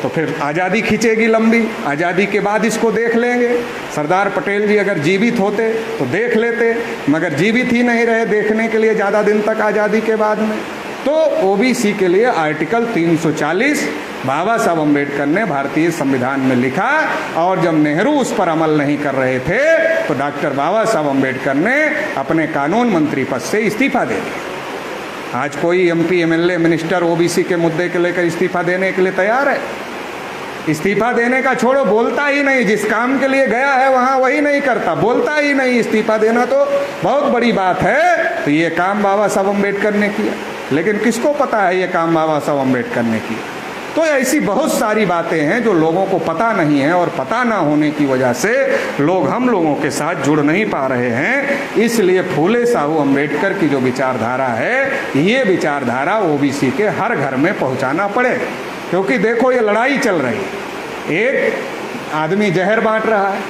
तो फिर आज़ादी खींचेगी लंबी, आज़ादी के बाद इसको देख लेंगे। सरदार पटेल जी अगर जीवित होते तो देख लेते, मगर जीवित ही नहीं रहे देखने के लिए ज़्यादा दिन तक आज़ादी के बाद में। तो ओबीसी के लिए आर्टिकल 340 बाबा साहब अम्बेडकर ने भारतीय संविधान में लिखा, और जब नेहरू उस पर अमल नहीं कर रहे थे तो डॉक्टर बाबा साहब अम्बेडकर ने अपने कानून मंत्री पद से इस्तीफा दे दिया। आज कोई एमपी, एमएलए, मिनिस्टर ओबीसी के मुद्दे के लेकर इस्तीफा देने के लिए तैयार है? इस्तीफा देने का छोड़ो, बोलता ही नहीं। जिस काम के लिए गया है वहाँ वही नहीं करता, बोलता ही नहीं। इस्तीफा देना तो बहुत बड़ी बात है। तो ये काम बाबा साहब अम्बेडकर ने किया, लेकिन किसको पता है ये काम बाबा साहब अम्बेडकर ने किया? तो ऐसी बहुत सारी बातें हैं जो लोगों को पता नहीं है, और पता ना होने की वजह से लोग हम लोगों के साथ जुड़ नहीं पा रहे हैं। इसलिए फूले साहू अम्बेडकर की जो विचारधारा है, ये विचारधारा ओबीसी के हर घर में पहुंचाना पड़े। क्योंकि देखो ये लड़ाई चल रही है, एक आदमी जहर बांट रहा है,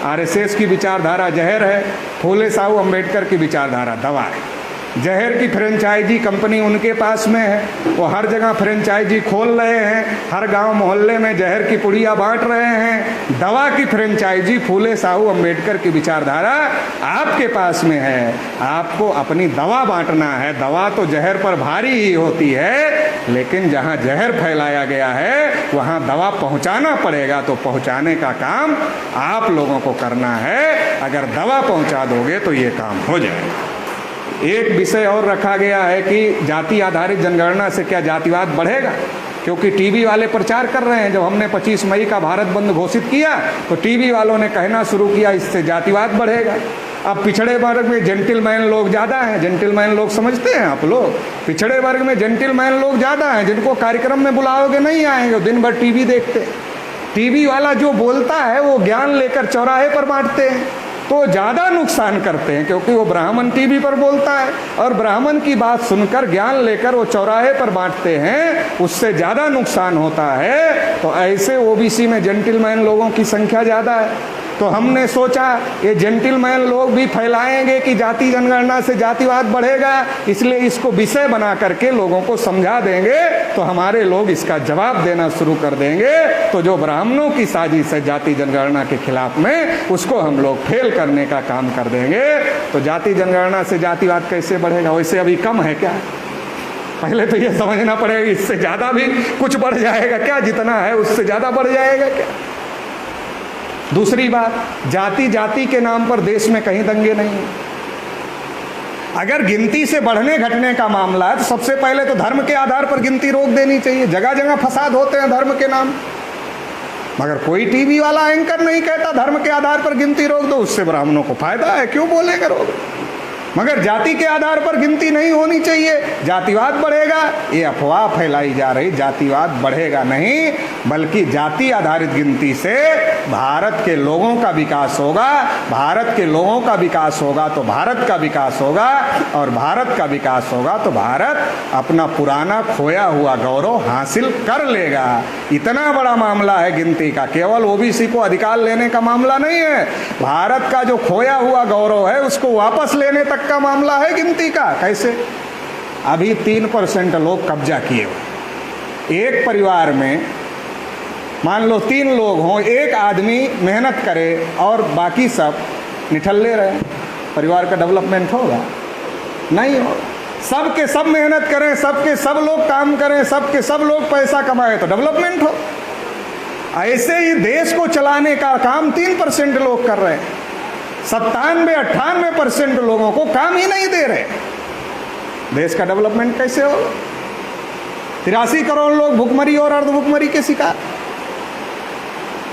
आरएसएस की विचारधारा जहर है, फूले साहू अम्बेडकर की विचारधारा दवा है। जहर की फ्रेंचाइजी कंपनी उनके पास में है, वो हर जगह फ्रेंचाइजी खोल रहे हैं, हर गांव मोहल्ले में जहर की पुड़िया बांट रहे हैं। दवा की फ्रेंचाइजी फूले साहू अम्बेडकर की विचारधारा आपके पास में है, आपको अपनी दवा बांटना है। दवा तो जहर पर भारी ही होती है, लेकिन जहां जहर फैलाया गया है वहां दवा पहुंचाना पड़ेगा, तो पहुंचाने का काम आप लोगों को करना है। अगर दवा पहुंचा दोगे तो ये काम हो जाएगा। एक विषय और रखा गया है कि जाति आधारित जनगणना से क्या जातिवाद बढ़ेगा? क्योंकि टीवी वाले प्रचार कर रहे हैं। जब हमने 25 मई का भारत बंद घोषित किया तो टीवी वालों ने कहना शुरू किया इससे जातिवाद बढ़ेगा। अब पिछड़े वर्ग में जेंटलमैन लोग ज़्यादा हैं। जेंटलमैन लोग समझते हैं आप लोग? पिछड़े वर्ग में जेंटलमैन लोग ज़्यादा हैं, जिनको कार्यक्रम में बुलाओगे नहीं आएंगे, दिन भर टीवी देखते। टीवी वाला जो बोलता है वो ज्ञान लेकर चौराहे पर बांटते हैं, तो ज़्यादा नुकसान करते हैं, क्योंकि वो ब्राह्मण टीवी पर बोलता है और ब्राह्मण की बात सुनकर ज्ञान लेकर वो चौराहे पर बांटते हैं, उससे ज़्यादा नुकसान होता है। तो ऐसे ओबीसी में जेंटलमैन लोगों की संख्या ज़्यादा है। तो हमने सोचा ये जेंटलमैन लोग भी फैलाएंगे कि जाति जनगणना से जातिवाद बढ़ेगा, इसलिए इसको विषय बना करके लोगों को समझा देंगे, तो हमारे लोग इसका जवाब देना शुरू कर देंगे। तो जो ब्राह्मणों की साजिश है जाति जनगणना के खिलाफ में, उसको हम लोग फेल करने का काम कर देंगे। तो जाति जनगणना से जातिवाद कैसे बढ़ेगा? वैसे अभी कम है क्या? पहले तो ये समझना पड़ेगा, इससे ज़्यादा भी कुछ बढ़ जाएगा क्या? जितना है उससे ज़्यादा बढ़ जाएगा क्या? दूसरी बात, जाति जाति के नाम पर देश में कहीं दंगे नहीं है। अगर गिनती से बढ़ने घटने का मामला है तो सबसे पहले तो धर्म के आधार पर गिनती रोक देनी चाहिए। जगह जगह फसाद होते हैं धर्म के नाम। मगर कोई टीवी वाला एंकर नहीं कहता धर्म के आधार पर गिनती रोक दो, उससे ब्राह्मणों को फायदा है, क्यों बोलेंगे रोक। मगर जाति के आधार पर गिनती नहीं होनी चाहिए, जातिवाद बढ़ेगा, ये अफवाह फैलाई जा रही। जातिवाद बढ़ेगा नहीं, बल्कि जाति आधारित गिनती से भारत के लोगों का विकास होगा। भारत के लोगों का विकास होगा तो भारत का विकास होगा, और भारत का विकास होगा तो भारत अपना पुराना खोया हुआ गौरव हासिल कर लेगा। इतना बड़ा मामला है गिनती का, केवल ओबीसी को अधिकार लेने का मामला नहीं है। भारत का जो खोया हुआ गौरव है उसको वापस लेने तक का मामला है गिनती का। कैसे? अभी 3% लोग कब्जा किए हुए। एक परिवार में मान लो 3 लोग हों, एक आदमी मेहनत करे और बाकी सब निठल्ले रहे, परिवार का डेवलपमेंट होगा? नहीं होगा। सब के सब मेहनत करें, सब के सब लोग काम करें, सब के सब लोग पैसा कमाए तो डेवलपमेंट हो। ऐसे ही देश को चलाने का काम 3% लोग कर रहे हैं, 97-98% लोगों को काम ही नहीं दे रहे। देश का डेवलपमेंट कैसे हो? 83 करोड़ लोग भुखमरी और अर्धभुखमरी के शिकार।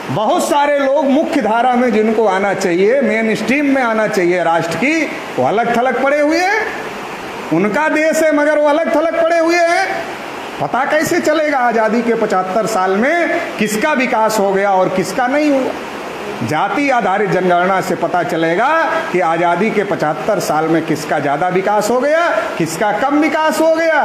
बहुत सारे लोग मुख्य धारा में जिनको आना चाहिए, मेन स्ट्रीम में आना चाहिए राष्ट्र की, वो अलग थलग पड़े हुए हैं। उनका देश है मगर वो अलग थलग पड़े हुए हैं। पता कैसे चलेगा आज़ादी के 75 साल में किसका विकास हो गया और किसका नहीं हुआ? जाति आधारित जनगणना से पता चलेगा कि आज़ादी के 75 साल में किसका ज़्यादा विकास हो गया, किसका कम विकास हो गया।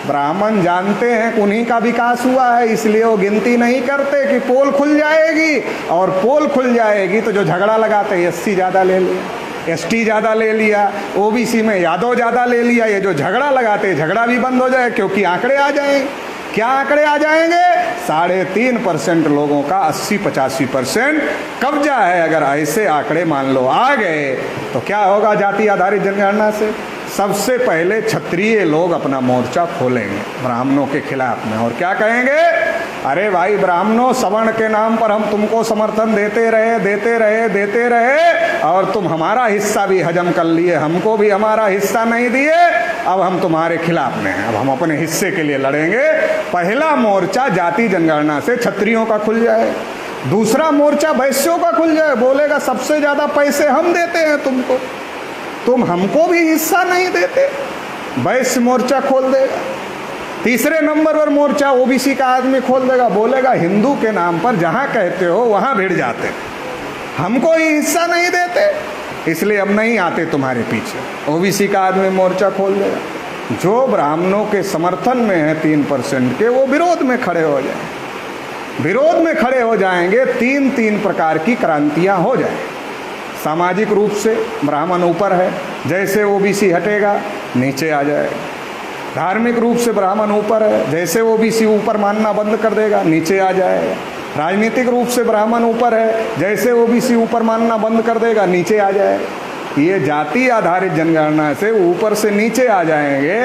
ब्राह्मण जानते हैं उन्हीं का विकास हुआ है, इसलिए वो गिनती नहीं करते कि पोल खुल जाएगी, और पोल खुल जाएगी तो जो झगड़ा लगाते एससी ज़्यादा ले लिया, एसटी ज़्यादा ले लिया, ओबीसी में यादव ज़्यादा ले लिया, ये जो झगड़ा लगाते झगड़ा भी बंद हो जाए, क्योंकि आंकड़े आ जाएंगे। क्या आंकड़े आ जाएंगे? 3.5% लोगों का 80-85% कब्जा है। अगर ऐसे आंकड़े मान लो आ गए तो क्या होगा जाति आधारित जनगणना से? सबसे पहले क्षत्रिय लोग अपना मोर्चा खोलेंगे ब्राह्मणों के खिलाफ में, और क्या कहेंगे? अरे भाई ब्राह्मणों, सवर्ण के नाम पर हम तुमको समर्थन देते रहे और तुम हमारा हिस्सा भी हजम कर लिए, हमको भी हमारा हिस्सा नहीं दिए, अब हम तुम्हारे खिलाफ में हैं, अब हम अपने हिस्से के लिए लड़ेंगे। पहला मोर्चा जाति जनगणना से क्षत्रियों का खुल जाए, दूसरा मोर्चा वैश्यों का खुल जाए, बोलेगा सबसे ज्यादा पैसे हम देते हैं तुमको, तुम हमको भी हिस्सा नहीं देते, वैश्य मोर्चा खोल देगा। तीसरे नंबर पर मोर्चा ओबीसी का आदमी खोल देगा, बोलेगा हिंदू के नाम पर जहां कहते हो वहां भिड़ जाते, हमको ही हिस्सा नहीं देते, इसलिए अब नहीं आते तुम्हारे पीछे। ओबीसी का आदमी मोर्चा खोल देगा। जो ब्राह्मणों के समर्थन में है 3% के, वो विरोध में खड़े हो जाए, विरोध में खड़े हो जाएंगे। 3 प्रकार की क्रांतियां हो जाए। सामाजिक रूप से ब्राह्मण ऊपर है, जैसे ओबीसी हटेगा नीचे आ जाएगा। धार्मिक रूप से ब्राह्मण ऊपर है, जैसे ओबीसी ऊपर मानना बंद कर देगा नीचे आ जाएगा। राजनीतिक रूप से ब्राह्मण ऊपर है, जैसे ओबीसी ऊपर मानना बंद कर देगा नीचे आ जाएगा। ये जाति आधारित जनगणना से ऊपर से नीचे आ जाएंगे,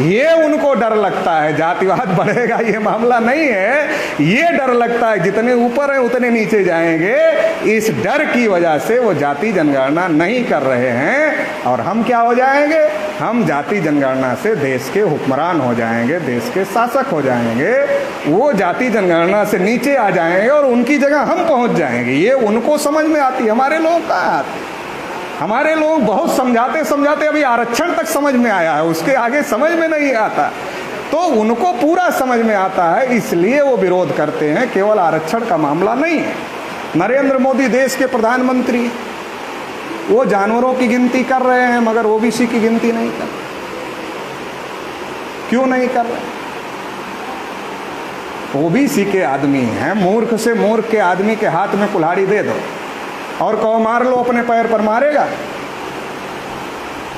ये उनको डर लगता है। जातिवाद बढ़ेगा ये मामला नहीं है, ये डर लगता है जितने ऊपर है उतने नीचे जाएंगे। इस डर की वजह से वो जाति जनगणना नहीं कर रहे हैं, और हम क्या हो जाएंगे? हम जाति जनगणना से देश के हुक्मरान हो जाएंगे, देश के शासक हो जाएंगे। वो जाति जनगणना से नीचे आ जाएंगे और उनकी जगह हम पहुंच जाएंगे। ये उनको समझ में आती, हमारे लोग कहाँ आते? हमारे लोग बहुत समझाते समझाते अभी आरक्षण तक समझ में आया है, उसके आगे समझ में नहीं आता। तो उनको पूरा समझ में आता है, इसलिए वो विरोध करते हैं। केवल आरक्षण का मामला नहीं है। नरेंद्र मोदी देश के प्रधानमंत्री, वो जानवरों की गिनती कर रहे हैं मगर ओबीसी की गिनती नहीं कर रहे। क्यों नहीं कर रहे? ओबीसी के आदमी हैं, मूर्ख से मूर्ख के आदमी के हाथ में कुल्हाड़ी दे दो और कहो मार लो, अपने पैर पर मारेगा?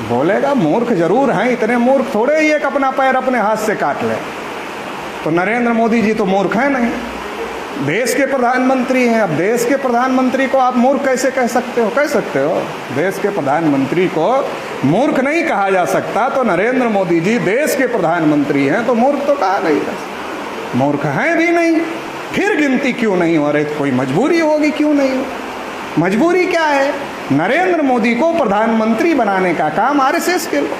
बोलेगा मूर्ख जरूर हैं, इतने मूर्ख थोड़े ही एक अपना पैर अपने हाथ से काट ले। तो नरेंद्र मोदी जी तो मूर्ख हैं नहीं, देश के प्रधानमंत्री हैं। अब देश के प्रधानमंत्री को आप मूर्ख कैसे कह सकते हो? कह सकते हो, देश के प्रधानमंत्री को मूर्ख नहीं कहा जा सकता। तो नरेंद्र मोदी जी देश के प्रधानमंत्री हैं तो मूर्ख तो कहा नहीं जा सकता, मूर्ख हैं भी नहीं। फिर गिनती क्यों नहीं हो रही? कोई मजबूरी होगी, क्यों नहीं हो? मजबूरी क्या है? नरेंद्र मोदी को प्रधानमंत्री बनाने का काम आरएसएस के लोग,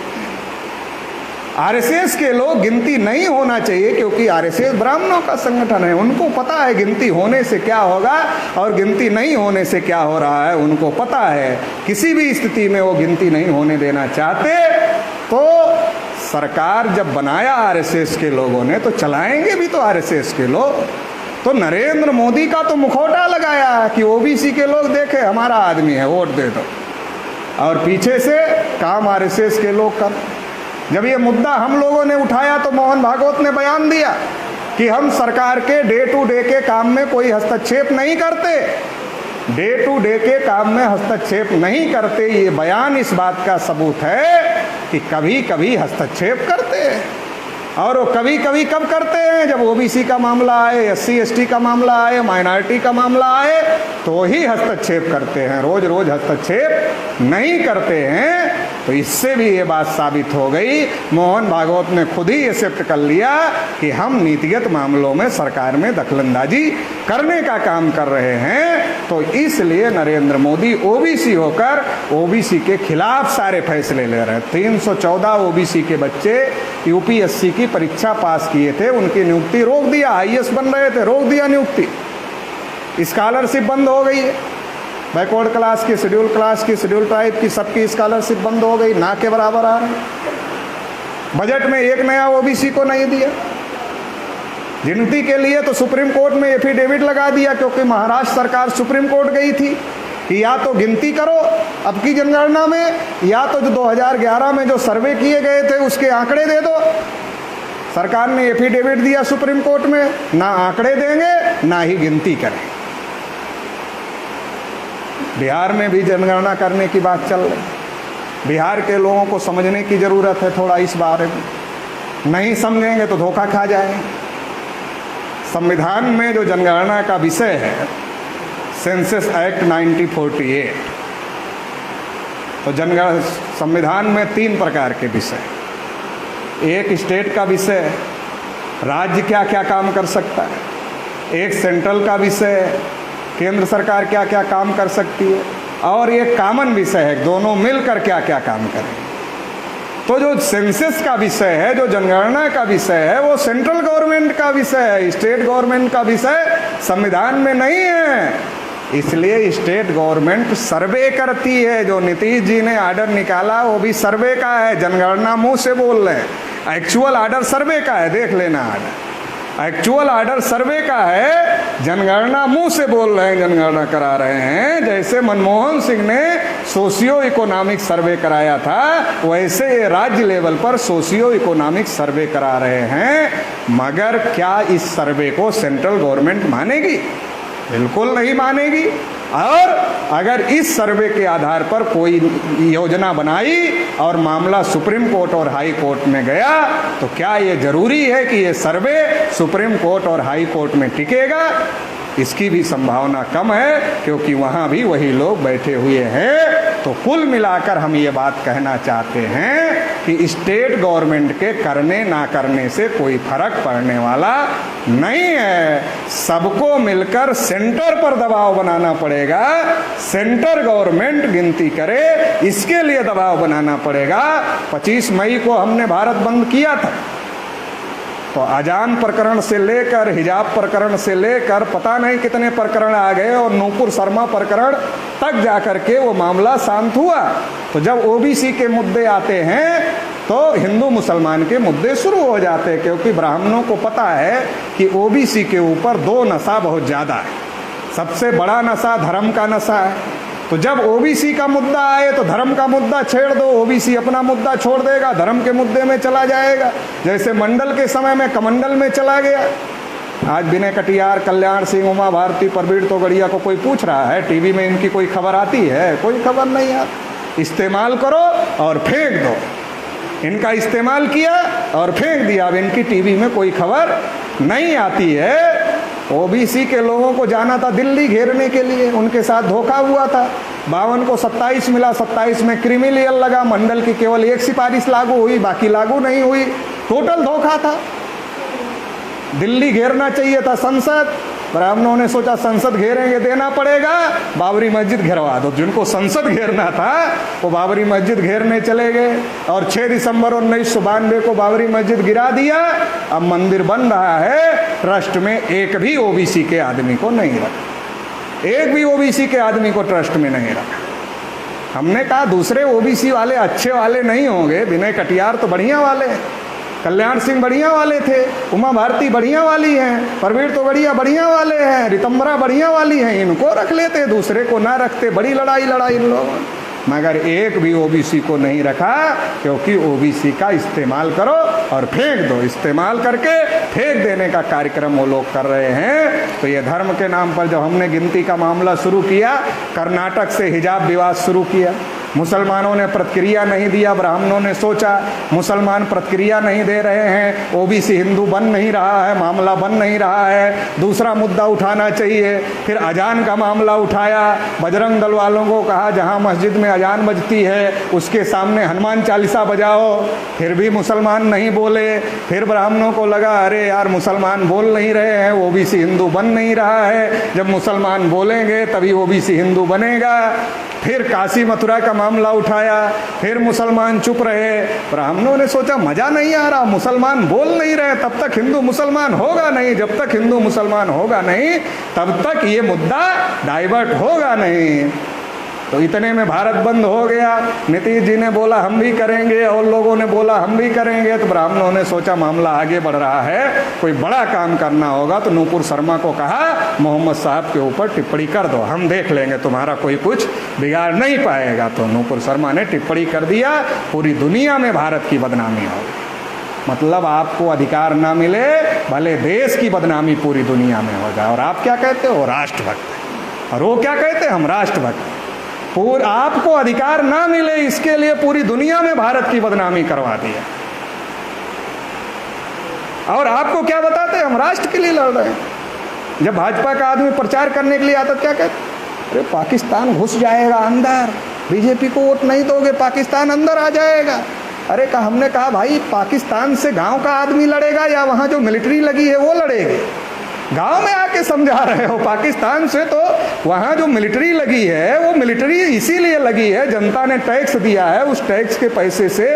आरएसएस के लोग गिनती नहीं होना चाहिए, क्योंकि आरएसएस ब्राह्मणों का संगठन है। उनको पता है गिनती होने से क्या होगा और गिनती नहीं होने से क्या हो रहा है, उनको पता है। किसी भी स्थिति में वो गिनती नहीं होने देना चाहते। तो सरकार जब बनाया आरएसएस के लोगों ने, तो चलाएंगे भी तो आरएसएस के लोग। तो नरेंद्र मोदी का तो मुखौटा लगाया कि ओबीसी के लोग देखे हमारा आदमी है, वोट दे दो, और पीछे से काम आरएसएस के लोग कर। जब ये मुद्दा हम लोगों ने उठाया तो मोहन भागवत ने बयान दिया कि हम सरकार के डे टू डे के काम में कोई हस्तक्षेप नहीं करते, डे टू डे के काम में हस्तक्षेप नहीं करते। ये बयान इस बात का सबूत है कि कभी कभी हस्तक्षेप करते हैं, और वो कभी कभी कब करते हैं, जब ओबीसी का मामला आए, एससी एसटी का मामला आए, माइनॉरिटी का मामला आए, तो ही हस्तक्षेप करते हैं। रोज रोज हस्तक्षेप नहीं करते हैं। तो इससे भी ये बात साबित हो गई, मोहन भागवत ने खुद ही एक्सेप्ट कर लिया कि हम नीतिगत मामलों में सरकार में दखलंदाजी करने का काम कर रहे हैं। तो इसलिए नरेंद्र मोदी ओबीसी होकर ओबीसी के खिलाफ सारे फैसले ले रहे हैं। 314 ओबीसी के बच्चे यूपीएससी की परीक्षा पास किए थे, उनकी नियुक्ति रोक दिया। आईएएस बन रहे थे, रोक दिया नियुक्ति। स्कॉलरशिप बंद हो गई है, बैकवर्ड क्लास की, शेड्यूल क्लास की, शेड्यूल ट्राइब की, सबकी स्कॉलरशिप बंद हो गई, ना के बराबर आ रही। बजट में एक नया ओबीसी को नहीं दिया। गिनती के लिए तो सुप्रीम कोर्ट में एफिडेविट लगा दिया, क्योंकि महाराष्ट्र सरकार सुप्रीम कोर्ट गई थी कि या तो गिनती करो अब की जनगणना में, या तो जो 2011 में जो सर्वे किए गए थे उसके आंकड़े दे दो। सरकार ने एफिडेविट दिया सुप्रीम कोर्ट में, ना आंकड़े देंगे ना ही गिनती करें। बिहार में भी जनगणना करने की बात चल रही। बिहार के लोगों को समझने की ज़रूरत है थोड़ा इस बारे में, नहीं समझेंगे तो धोखा खा जाएंगे। संविधान में जो जनगणना का विषय है, सेंसस एक्ट 1948, तो संविधान में 3 प्रकार के विषय। एक स्टेट का विषय, राज्य क्या क्या काम कर सकता है। एक सेंट्रल का विषय, केंद्र सरकार क्या क्या काम कर सकती है। और एक कॉमन विषय है, दोनों मिलकर क्या क्या काम करें। तो जो सेंसस का विषय है, जो जनगणना का विषय है, वो सेंट्रल गवर्नमेंट का विषय है, स्टेट गवर्नमेंट का विषय संविधान में नहीं है। इसलिए स्टेट गवर्नमेंट सर्वे करती है। जो नीतीश जी ने आर्डर निकाला वो भी सर्वे का है, जनगणना मुंह से बोल रहे हैं। एक्चुअल आर्डर सर्वे का है, देख लेना आर्डर। एक्चुअल आर्डर सर्वे का है, जनगणना मुंह से बोल रहे हैं, जनगणना करा रहे हैं। जैसे मनमोहन सिंह ने सोशियो इकोनॉमिक सर्वे कराया था, वैसे ये राज्य लेवल पर सोशियो इकोनॉमिक सर्वे करा रहे हैं। मगर क्या इस सर्वे को सेंट्रल गवर्नमेंट मानेगी? बिल्कुल नहीं मानेगी। और अगर इस सर्वे के आधार पर कोई योजना बनाई और मामला सुप्रीम कोर्ट और हाई कोर्ट में गया, तो क्या ये जरूरी है कि ये सर्वे सुप्रीम कोर्ट और हाई कोर्ट में टिकेगा? इसकी भी संभावना कम है, क्योंकि वहाँ भी वही लोग बैठे हुए हैं। तो कुल मिलाकर हम ये बात कहना चाहते हैं कि स्टेट गवर्नमेंट के करने ना करने से कोई फर्क पड़ने वाला नहीं है। सबको मिलकर सेंटर पर दबाव बनाना पड़ेगा। सेंटर गवर्नमेंट गिनती करे, इसके लिए दबाव बनाना पड़ेगा। 25 मई को हमने भारत बंद किया था, तो अजान प्रकरण से लेकर हिजाब प्रकरण से लेकर पता नहीं कितने प्रकरण आ गए, और नूपुर शर्मा प्रकरण तक जाकर के वो मामला शांत हुआ। तो जब ओबीसी के मुद्दे आते हैं तो हिंदू मुसलमान के मुद्दे शुरू हो जाते हैं, क्योंकि ब्राह्मणों को पता है कि ओबीसी के ऊपर 2 नशा बहुत ज़्यादा है। सबसे बड़ा नशा धर्म का नशा है। तो जब ओबीसी का मुद्दा आए तो धर्म का मुद्दा छेड़ दो, ओबीसी अपना मुद्दा छोड़ देगा, धर्म के मुद्दे में चला जाएगा। जैसे मंडल के समय में कमंडल में चला गया। आज विनय कटियार, कल्याण सिंह, उमा भारती, परवीर तोगड़िया को कोई पूछ रहा है टीवी में इनकी कोई खबर आती है? कोई खबर नहीं आती। इस्तेमाल करो और फेंक दो। इनका इस्तेमाल किया और फेंक दिया, अब इनकी टीवी में कोई खबर नहीं आती है। ओबीसी के लोगों को जाना था दिल्ली घेरने के लिए, उनके साथ धोखा हुआ था। 52 को 27 मिला, 27 में क्रिमिनल लगा, मंडल की केवल 1 सिफारिश लागू हुई, बाकी लागू नहीं हुई। टोटल धोखा था। दिल्ली घेरना चाहिए था संसद, ब्राह्मणों ने सोचा संसद घेरेंगे, देना पड़ेगा, बाबरी मस्जिद घेरवा दो। जिनको संसद घेरना था वो बाबरी मस्जिद घेरने चले गए और 6 दिसंबर 1992 को बाबरी मस्जिद गिरा दिया। अब मंदिर बन रहा है, ट्रस्ट में एक भी ओबीसी के आदमी को नहीं रखा, एक भी ओबीसी के आदमी को ट्रस्ट में नहीं रखा। हमने कहा दूसरे ओबीसी वाले अच्छे वाले नहीं होंगे, विनय कटियार तो बढ़िया वाले हैं, कल्याण सिंह बढ़िया वाले थे, उमा भारती बढ़िया वाली हैं, प्रवीण तोगड़िया बढ़िया वाले हैं, रितंबरा बढ़िया वाली हैं, इनको रख लेते, दूसरे को ना रखते। बड़ी लड़ाई इन लोगों ने, मगर एक भी ओबीसी को नहीं रखा, क्योंकि ओबीसी का इस्तेमाल करो और फेंक दो, इस्तेमाल करके फेंक देने का कार्यक्रम वो लोग कर रहे हैं। तो ये धर्म के नाम पर जब हमने गिनती का मामला शुरू किया, कर्नाटक से हिजाब विवाद शुरू किया, मुसलमानों ने प्रतिक्रिया नहीं दिया, ब्राह्मणों ने सोचा मुसलमान प्रतिक्रिया नहीं दे रहे हैं, ओबीसी हिंदू बन नहीं रहा है, मामला बन नहीं रहा है, दूसरा मुद्दा उठाना चाहिए। फिर अजान का मामला उठाया, बजरंग दल वालों को कहा जहां मस्जिद में अजान बजती है उसके सामने हनुमान चालीसा बजाओ, फिर भी मुसलमान नहीं बोले। फिर ब्राह्मणों को लगा अरे यार मुसलमान बोल नहीं रहे हैं, ओबीसी हिंदू बन नहीं रहा है, जब मुसलमान बोलेंगे तभी ओबीसी हिंदू बनेगा। फिर काशी मथुरा का मामला उठाया, फिर मुसलमान चुप रहे। ब्राह्मणों ने सोचा मजा नहीं आ रहा, मुसलमान बोल नहीं रहे, तब तक हिंदू मुसलमान होगा नहीं, जब तक हिंदू मुसलमान होगा नहीं तब तक ये मुद्दा डाइवर्ट होगा नहीं। तो इतने में भारत बंद हो गया, नीतीश जी ने बोला हम भी करेंगे और लोगों ने बोला हम भी करेंगे। तो ब्राह्मणों ने सोचा मामला आगे बढ़ रहा है, कोई बड़ा काम करना होगा, तो नूपुर शर्मा को कहा मोहम्मद साहब के ऊपर टिप्पणी कर दो, हम देख लेंगे, तुम्हारा कोई कुछ बिगाड़ नहीं पाएगा। तो नूपुर शर्मा ने टिप्पणी कर दिया, पूरी दुनिया में भारत की बदनामी होगी। मतलब आपको अधिकार ना मिले, भले देश की बदनामी पूरी दुनिया में हो जाए। और आप क्या कहते हो, राष्ट्रभक्त, और वो क्या कहते हैं, हम राष्ट्रभक्त। आपको अधिकार ना मिले इसके लिए पूरी दुनिया में भारत की बदनामी करवा दिया। और आपको क्या बताते हैं, हम राष्ट्र के लिए लड़ रहे हैं। जब भाजपा का आदमी प्रचार करने के लिए आता क्या कहते, अरे पाकिस्तान घुस जाएगा अंदर, बीजेपी को वोट नहीं दोगे पाकिस्तान अंदर आ जाएगा। अरे हमने कहा भाई पाकिस्तान से गांव का आदमी लड़ेगा या वहां जो मिलिट्री लगी है वो लड़ेगी? गांव में आके समझा रहे हो, पाकिस्तान से तो वहां जो मिलिट्री लगी है वो मिलिट्री इसीलिए लगी है, जनता ने टैक्स दिया है, उस टैक्स के पैसे से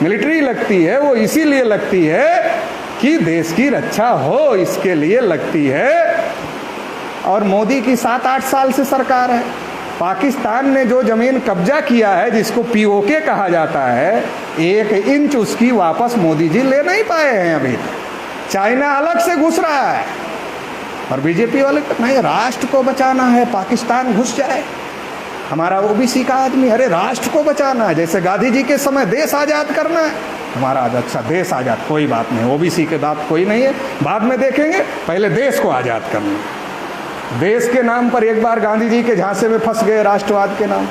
मिलिट्री लगती है, वो इसीलिए लगती है कि देश की रक्षा हो, इसके लिए लगती है। और मोदी की 7-8 साल से सरकार है, पाकिस्तान ने जो जमीन कब्जा किया है जिसको पीओके कहा जाता है, 1 इंच उसकी वापस मोदी जी ले नहीं पाए हैं अभी तक। चाइना अलग से घुस रहा है और बीजेपी वाले नहीं, राष्ट्र को बचाना है, पाकिस्तान घुस जाए। हमारा ओबीसी का आदमी अरे राष्ट्र को बचाना है, जैसे गांधी जी के समय देश आजाद करना है। हमारा अच्छा देश आजाद, कोई बात नहीं, ओबीसी के बात कोई नहीं है, बाद में देखेंगे, पहले देश को आजाद करना है। देश के नाम पर एक बार गांधी जी के झांसे में फंस गए राष्ट्रवाद के नाम,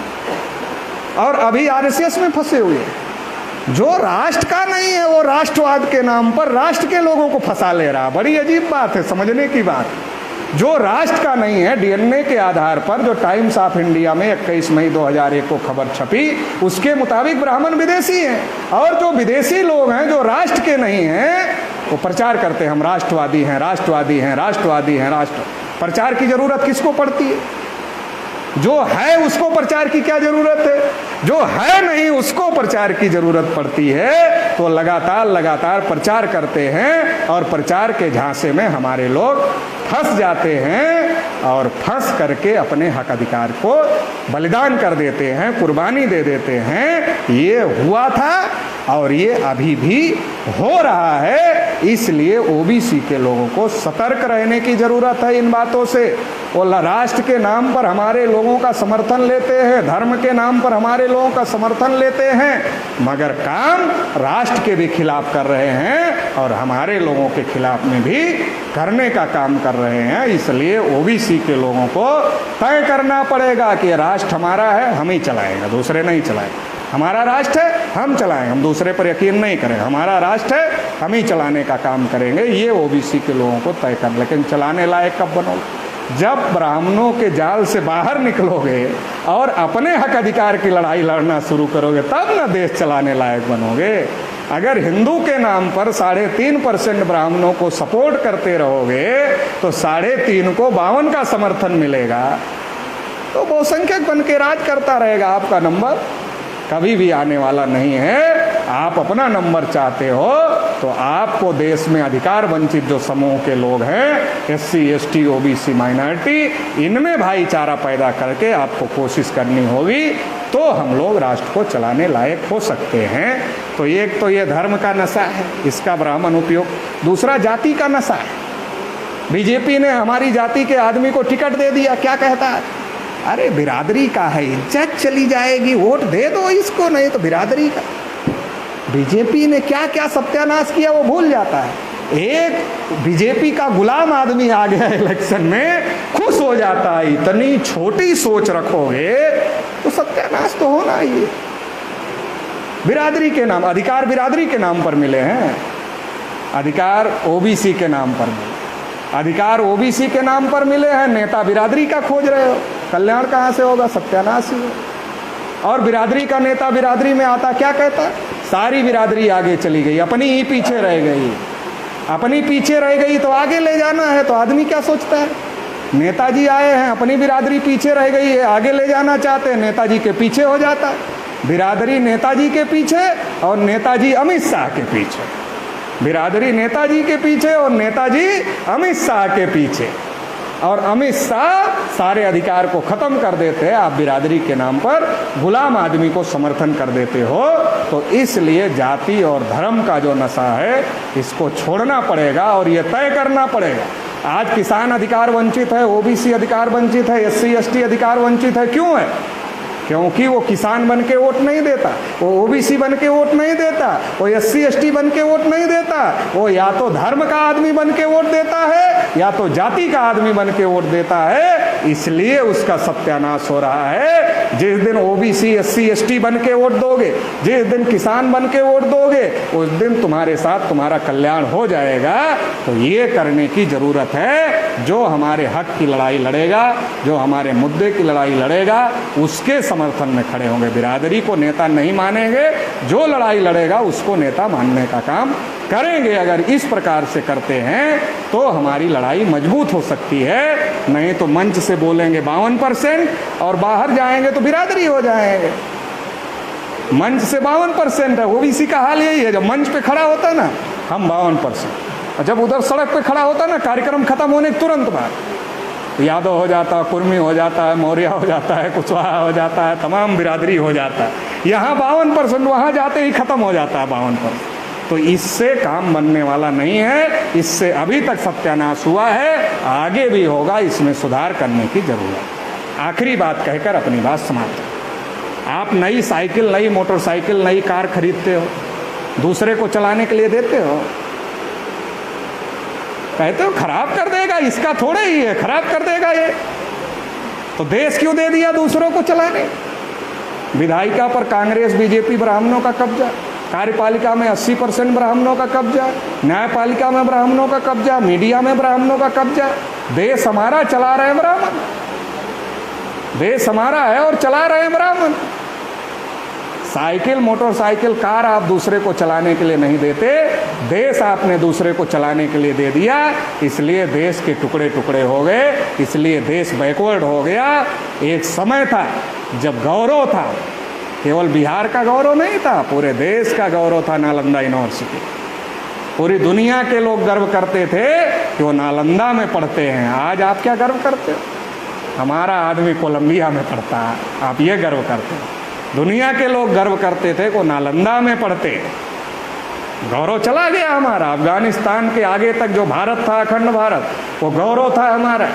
और अभी आरएसएस में फंसे हुए। जो राष्ट्र का नहीं है वो राष्ट्रवाद के नाम पर राष्ट्र के लोगों को फंसा ले रहा। बड़ी अजीब बात है, समझने की बात। जो राष्ट्र का नहीं है, डीएनए के आधार पर जो टाइम्स ऑफ इंडिया में 21 मई 2001 को खबर छपी, उसके मुताबिक ब्राह्मण विदेशी हैं, और जो विदेशी लोग हैं जो राष्ट्र के नहीं हैं वो प्रचार करते हैं हम राष्ट्रवादी हैं, राष्ट्रवादी हैं, राष्ट्रवादी हैं। राष्ट्र प्रचार की जरूरत किसको पड़ती है? जो है उसको प्रचार की क्या जरूरत है? जो है नहीं उसको प्रचार की जरूरत पड़ती है। तो लगातार प्रचार करते हैं और प्रचार के झांसे में हमारे लोग फंस जाते हैं और फंस करके अपने हक अधिकार को बलिदान कर देते हैं, कुर्बानी दे देते हैं। ये हुआ था और ये अभी भी हो रहा है, इसलिए ओबीसी के लोगों को सतर्क रहने की जरूरत है इन बातों से। वो राष्ट्र के नाम पर हमारे लोगों का समर्थन लेते हैं, धर्म के नाम पर हमारे लोगों का समर्थन लेते हैं, मगर काम राष्ट्र के भी खिलाफ कर रहे हैं और हमारे लोगों के खिलाफ में भी करने का काम कर रहे हैं। इसलिए ओबीसी के लोगों को तय करना पड़ेगा कि राष्ट्र हमारा है, हम ही चलाएंगे, दूसरे नहीं चलाएंगे। हमारा राष्ट्र है, हम चलाएंगे, हम दूसरे पर यकीन नहीं करेंगे। हमारा राष्ट्र है, हम ही चलाने का काम करेंगे। ये ओबीसी के लोगों को तय कर, लेकिन चलाने लायक कब बनोगे? जब ब्राह्मणों के जाल से बाहर निकलोगे और अपने हक अधिकार की लड़ाई लड़ना शुरू करोगे, तब ना देश चलाने लायक बनोगे। अगर हिंदू के नाम पर 3.5% ब्राह्मणों को सपोर्ट करते रहोगे तो 3.5 को 52 का समर्थन मिलेगा, तो बहुसंख्यक बन के राज करता रहेगा। आपका नंबर कभी भी आने वाला नहीं है। आप अपना नंबर चाहते हो तो आपको देश में अधिकार वंचित जो समूह के लोग हैं, SC ST OBC माइनॉरिटी, इनमें भाईचारा पैदा करके आपको कोशिश करनी होगी, तो हम लोग राष्ट्र को चलाने लायक हो सकते हैं। तो एक तो ये धर्म का नशा है, इसका ब्राह्मण उपयोग। दूसरा जाति का नशा है। बीजेपी ने हमारी जाति के आदमी को टिकट दे दिया, क्या कहता है, अरे बिरादरी का है, इज्जत चली जाएगी, वोट दे दो इसको, नहीं तो बिरादरी का। बीजेपी ने क्या क्या सत्यानाश किया वो भूल जाता है। एक बीजेपी का गुलाम आदमी आ गया इलेक्शन में, खुश हो जाता है। इतनी छोटी सोच रखोगे तो सत्यानाश तो होना ही है। बिरादरी के नाम, अधिकार बिरादरी के नाम पर मिले हैं, अधिकार ओबीसी के नाम पर मिले, अधिकार ओबीसी के नाम पर मिले हैं, नेता बिरादरी का खोज रहे हो, कल्याण कहाँ से होगा, सत्यानाश ही हो। और बिरादरी का नेता बिरादरी में आता क्या कहता है, सारी बिरादरी आगे चली गई, अपनी ही पीछे रह गई, अपनी पीछे रह गई तो आगे ले जाना है। तो आदमी क्या सोचता है, नेताजी आए हैं, अपनी बिरादरी पीछे रह गई है, आगे ले जाना चाहते हैं, नेताजी के पीछे हो जाता है। बिरादरी नेताजी के पीछे और नेताजी अमित शाह के पीछे, बिरादरी नेताजी के पीछे और नेताजी अमित शाह के पीछे, और अमित शाह सारे अधिकार को खत्म कर देते हैं। आप बिरादरी के नाम पर गुलाम आदमी को समर्थन कर देते हो। तो इसलिए जाति और धर्म का जो नशा है इसको छोड़ना पड़ेगा और ये तय करना पड़ेगा। आज किसान अधिकार वंचित है, ओबीसी अधिकार वंचित है, SC ST अधिकार वंचित है, क्यों है? क्योंकि वो किसान बन के वोट नहीं देता, वो ओबीसी बन के वोट नहीं देता, वो SC ST बन के वोट नहीं देता, वो या तो धर्म का आदमी बन के वोट देता है या तो जाति का आदमी बन के वोट देता है। इसलिए उसका सत्यानाश हो रहा है। जिस दिन ओबीसी SC ST बन के वोट दोगे, जिस दिन किसान बन के वोट दोगे, उस दिन तुम्हारे साथ तुम्हारा कल्याण हो जाएगा। तो ये करने की जरूरत है। जो हमारे हक की लड़ाई लड़ेगा, जो हमारे मुद्दे की लड़ाई लड़ेगा, उसके समर्थन में खड़े होंगे। बिरादरी को नेता नहीं मानेंगे, जो लड़ाई लड़ेगा उसको नेता मानने का काम करेंगे। अगर इस प्रकार से करते हैं तो हमारी लड़ाई मजबूत हो सकती है। नहीं तो मंच से बोलेंगे 52% और बाहर जाएंगे तो बिरादरी हो जाएंगे। मंच से 52% है, ओबीसी का हाल यही है। जब मंच पे खड़ा होता है ना, हम 52%, और जब उधर सड़क पे खड़ा होता है ना, कार्यक्रम खत्म होने के तुरंत बाद यादव हो जाता है, कुर्मी हो जाता है, मौर्य हो जाता है, कुशवाहा हो जाता है, तमाम बिरादरी हो जाता है। यहाँ 52%, वहाँ जाते ही खत्म हो जाता है 52%। तो इससे काम बनने वाला नहीं है। इससे अभी तक सत्यानाश हुआ है, आगे भी होगा। इसमें सुधार करने की जरूरत है। आखिरी बात कहकर अपनी बात समाप्त। आप नई साइकिल, नई मोटरसाइकिल, नई कार खरीदते हो, दूसरे को चलाने के लिए देते हो, कहते हो खराब कर देगा, इसका थोड़े ही है, खराब कर देगा ये। तो देश क्यों दे दिया दूसरों को चलाने? विधायिका पर कांग्रेस बीजेपी ब्राह्मणों का कब्जा, कार्यपालिका में 80% ब्राह्मणों का कब्जा, न्यायपालिका में ब्राह्मणों का कब्जा, मीडिया में ब्राह्मणों का कब्जा। देश हमारा, चला रहे हैं ब्राह्मण। देश हमारा है और चला रहे हैं ब्राह्मण। साइकिल, मोटरसाइकिल, कार आप दूसरे को चलाने के लिए नहीं देते, देश आपने दूसरे को चलाने के लिए दे दिया। इसलिए देश के टुकड़े टुकड़े हो गए, इसलिए देश बैकवर्ड हो गया। एक समय था जब गौरव था, केवल बिहार का गौरव नहीं था, पूरे देश का गौरव था नालंदा यूनिवर्सिटी। पूरी दुनिया के लोग गर्व करते थे कि वो नालंदा में पढ़ते हैं। आज आप क्या गर्व करते हो? हमारा आदमी कोलंबिया में पढ़ता है, आप ये गर्व करते हो। दुनिया के लोग गर्व करते थे कि वो नालंदा में पढ़ते। गौरव चला गया हमारा। अफगानिस्तान के आगे तक जो भारत था, अखंड भारत, वो गौरव था हमारा,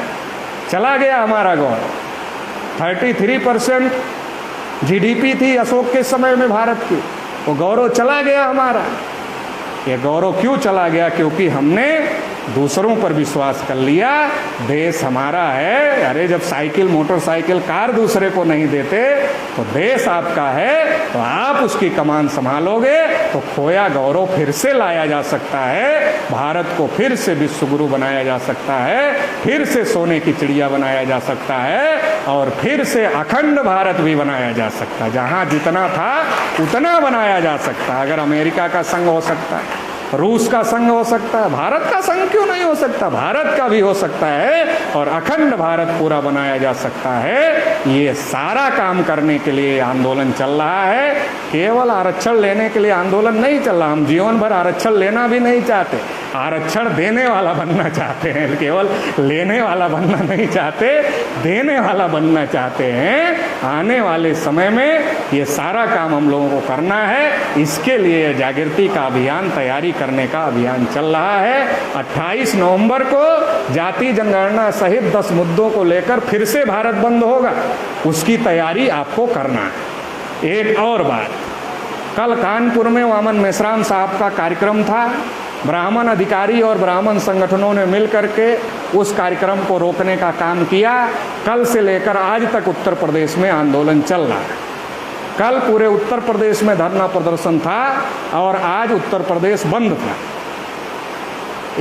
चला गया हमारा गौरव। 33% GDP थी अशोक के समय में भारत की, वो गौरव चला गया हमारा। ये गौरव क्यों चला गया? क्योंकि हमने दूसरों पर विश्वास कर लिया, देश हमारा है। अरे जब साइकिल, मोटरसाइकिल, कार दूसरे को नहीं देते तो देश आपका है, तो आप उसकी कमान संभालोगे तो खोया गौरव फिर से लाया जा सकता है, भारत को फिर से विश्व गुरु बनाया जा सकता है, फिर से सोने की चिड़िया बनाया जा सकता है, और फिर से अखंड भारत भी बनाया जा सकता है। जहाँ जितना था उतना बनाया जा सकता है। अगर अमेरिका का संग हो सकता है, रूस का संग हो सकता है, भारत का संग क्यों नहीं हो सकता? भारत का भी हो सकता है और अखंड भारत पूरा बनाया जा सकता है। ये सारा काम करने के लिए आंदोलन चल रहा है। केवल आरक्षण लेने के लिए आंदोलन नहीं चल रहा। हम जीवन भर आरक्षण लेना भी नहीं चाहते, आरक्षण देने वाला बनना चाहते हैं। केवल लेने वाला बनना नहीं चाहते, देने वाला बनना चाहते हैं। आने वाले समय में ये सारा काम हम लोगों को करना है। इसके लिए जागृति का अभियान, तैयारी करने का अभियान चल रहा है। 28 नवंबर को जाति जनगणना सहित 10 मुद्दों को लेकर फिर से भारत बंद होगा। उसकी तैयारी आपको करना है। एक और बात, कल कानपुर में वामन मेश्राम साहब का कार्यक्रम था। ब्राह्मण अधिकारी और ब्राह्मण संगठनों ने मिलकर के उस कार्यक्रम को रोकने का काम किया। कल से लेकर आज तक उत्तर प्रदेश में आंदोलन चल रहा है। कल पूरे उत्तर प्रदेश में धरना प्रदर्शन था और आज उत्तर प्रदेश बंद था।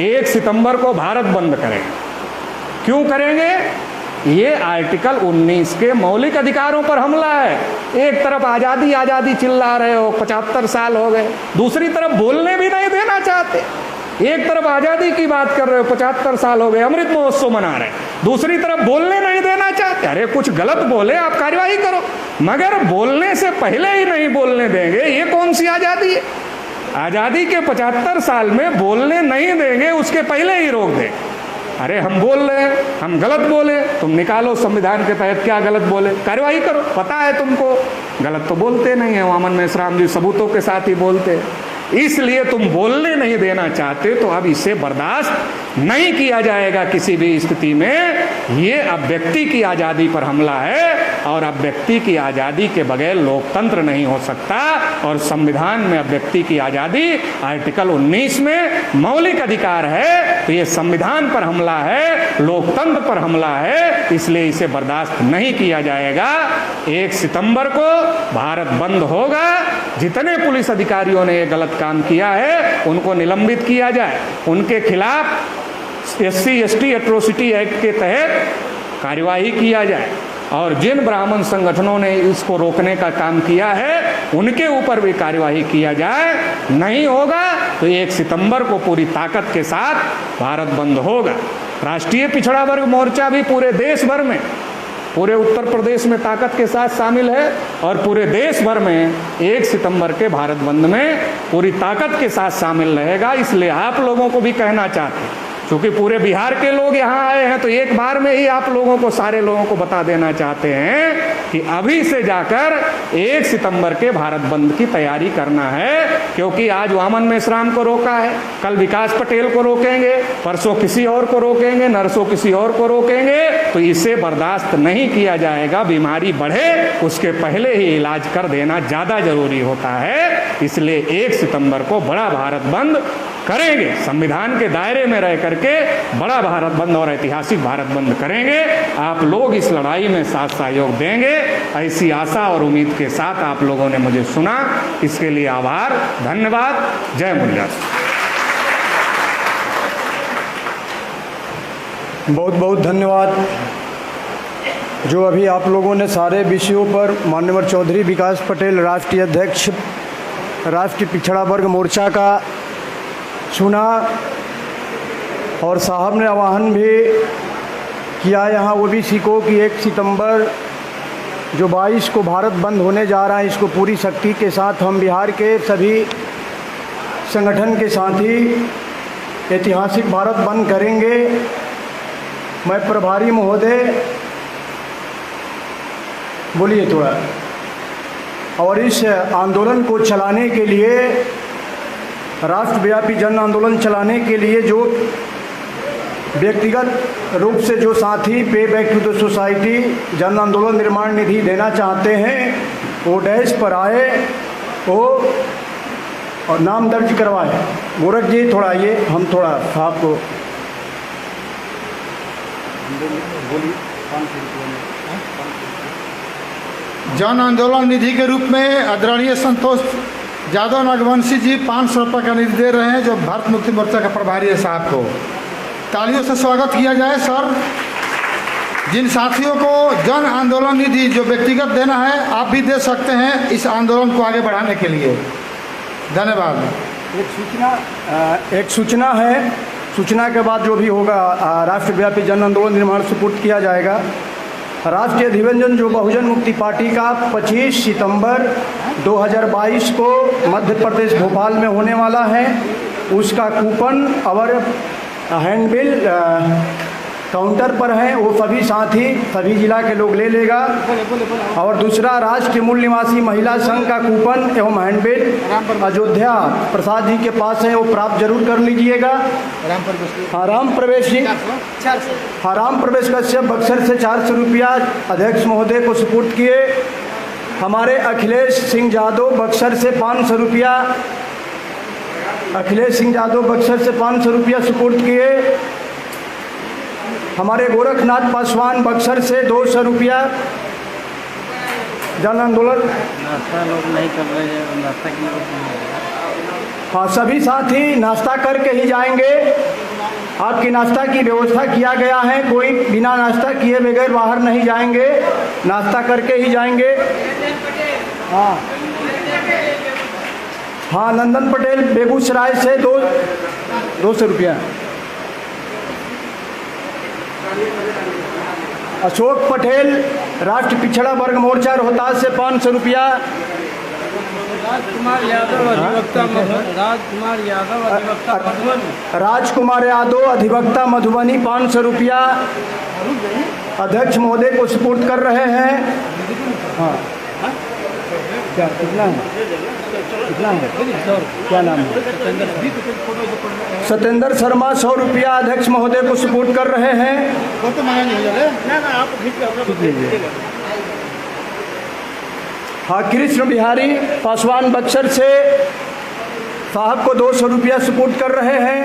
1 सितंबर को भारत बंद करेंगे। क्यों करेंगे? ये आर्टिकल 19 के मौलिक अधिकारों पर हमला है। एक तरफ आज़ादी आज़ादी चिल्ला रहे हो, 75 साल हो गए, दूसरी तरफ बोलने भी नहीं देना चाहते। एक तरफ आज़ादी की बात कर रहे हो, 75 साल हो गए, अमृत महोत्सव मना रहे, दूसरी तरफ बोलने नहीं देना चाहते। अरे कुछ गलत बोले आप कार्रवाई करो, मगर बोलने से पहले ही नहीं बोलने देंगे, ये कौन सी आज़ादी है? आज़ादी के 75 साल में बोलने नहीं देंगे, उसके पहले ही रोक दें। अरे हम बोल रहे हैं, हम गलत बोले, तुम निकालो संविधान के तहत क्या गलत बोले, कार्रवाई करो। पता है तुमको गलत तो बोलते नहीं है, वामन मेश्राम जी सबूतों के साथ ही बोलते हैं। इसलिए तुम बोलने नहीं देना चाहते, तो अब इसे बर्दाश्त नहीं किया जाएगा किसी भी स्थिति में। ये अब व्यक्ति की आज़ादी पर हमला है और अब व्यक्ति की आज़ादी के बगैर लोकतंत्र नहीं हो सकता। और संविधान में अब व्यक्ति की आज़ादी आर्टिकल 19 में मौलिक अधिकार है, तो ये संविधान पर हमला है, लोकतंत्र पर हमला है, इसलिए इसे बर्दाश्त नहीं किया जाएगा। 1 सितंबर को भारत बंद होगा। जितने पुलिस अधिकारियों ने ये गलत काम किया है उनको निलंबित किया जाए, उनके खिलाफ SC ST एट्रोसिटी एक्ट के तहत कार्यवाही किया जाए, और जिन ब्राह्मण संगठनों ने इसको रोकने का काम किया है उनके ऊपर भी कार्यवाही किया जाए। नहीं होगा तो 1 सितंबर को पूरी ताकत के साथ भारत बंद होगा। राष्ट्रीय पिछड़ा वर्ग मोर्चा भी पूरे देश भर में, पूरे उत्तर प्रदेश में ताकत के साथ शामिल है और पूरे देश भर में 1 सितंबर के भारत बंद में पूरी ताकत के साथ शामिल रहेगा। इसलिए आप लोगों को भी कहना चाहते हैं, क्योंकि पूरे बिहार के लोग यहाँ आए हैं, तो एक बार में ही आप लोगों को, सारे लोगों को बता देना चाहते हैं कि अभी से जाकर 1 सितंबर के भारत बंद की तैयारी करना है। क्योंकि आज वामन मेश्राम को रोका है, कल विकास पटेल को रोकेंगे, परसों किसी और को रोकेंगे, नरसों किसी और को रोकेंगे, तो इसे बर्दाश्त नहीं किया जाएगा। बीमारी बढ़े उसके पहले ही इलाज कर देना ज़्यादा जरूरी होता है। इसलिए 1 सितंबर को बड़ा भारत बंद करेंगे, संविधान के दायरे में रह करके बड़ा भारत बंद और ऐतिहासिक भारत बंद करेंगे। आप लोग इस लड़ाई में साथ सहयोग देंगे, ऐसी आशा और उम्मीद के साथ आप लोगों ने मुझे सुना, इसके लिए आभार, धन्यवाद। जय मुल्ला। बहुत बहुत धन्यवाद। जो अभी आप लोगों ने सारे विषयों पर माननीय चौधरी विकास पटेल राष्ट्रीय अध्यक्ष राष्ट्रीय पिछड़ा वर्ग मोर्चा का सुना, और साहब ने आह्वान भी किया यहाँ ओबीसी को कि 1 सितंबर जो 22 को भारत बंद होने जा रहा है, इसको पूरी शक्ति के साथ हम बिहार के सभी संगठन के साथ ही ऐतिहासिक भारत बंद करेंगे। मैं प्रभारी महोदय, बोलिए थोड़ा। और इस आंदोलन को चलाने के लिए, राष्ट्रव्यापी जन आंदोलन चलाने के लिए जो व्यक्तिगत रूप से जो साथी पे बैक टू द सोसाइटी जन आंदोलन निर्माण निधि देना चाहते हैं, वो डैश पर आए वो और नाम दर्ज करवाए। गोरख जी थोड़ा आइए, हम थोड़ा साहब को जन आंदोलन निधि के रूप में आदरणीय संतोष यादव नागवंशी जी 500 रुपये का निधि दे रहे हैं, जो भारत मुक्ति मोर्चा का प्रभारी है साहब को तालियों से स्वागत किया जाए। सर, जिन साथियों को जन आंदोलन निधि जो व्यक्तिगत देना है, आप भी दे सकते हैं इस आंदोलन को आगे बढ़ाने के लिए। धन्यवाद। एक सूचना है, सूचना के बाद जो भी होगा राष्ट्रव्यापी जन आंदोलन निर्माण सुपुर्द किया जाएगा। राष्ट्रीय अधिवेशन जो बहुजन मुक्ति पार्टी का 25 सितंबर 2022 को मध्य प्रदेश भोपाल में होने वाला है, उसका कूपन और हैंडबिल काउंटर पर है, वो सभी साथी सभी जिला के लोग ले लेगा। और दूसरा, राष्ट्रीय मूल निवासी महिला संघ का कूपन एवं हैंडबिल अयोध्या प्रसाद जी के पास है, वो प्राप्त जरूर कर लीजिएगा। राम प्रवेश कश्यप बक्सर से 400 रुपया अध्यक्ष महोदय को सुपुर्द किए। हमारे अखिलेश सिंह यादव बक्सर से 500 रुपया, अखिलेश सिंह यादव बक्सर से 500 रुपया सुपुर्द किए। हमारे गोरखनाथ पासवान बक्सर से 200 रुपया। जन आंदोलन नाश्ता लोग नहीं कर रहे हैं, नाश्ता की हाँ, सभी साथी नाश्ता करके ही जाएंगे। आपकी नाश्ता की व्यवस्था किया गया है, कोई बिना नाश्ता किए बगैर बाहर नहीं जाएंगे, नाश्ता करके ही जाएंगे। हाँ, नंदन पटेल बेगूसराय से 200 रुपया। अशोक पटेल राष्ट्र पिछड़ा वर्ग मोर्चा रोहतास से 500 रुपया। राजकुमार यादव अधिवक्ता मधुबनी 500 रुपया अध्यक्ष महोदय को सुपुर्द कर रहे हैं। हाँ, क्या कितना है, कितना है, क्या नाम है? सत्येंद्र शर्मा 100 रुपया अध्यक्ष महोदय को सुपुर्द कर रहे हैं। हाँ, कृष्ण बिहारी पासवान बक्सर से साहब को 200 रुपया सुपुर्द कर रहे हैं।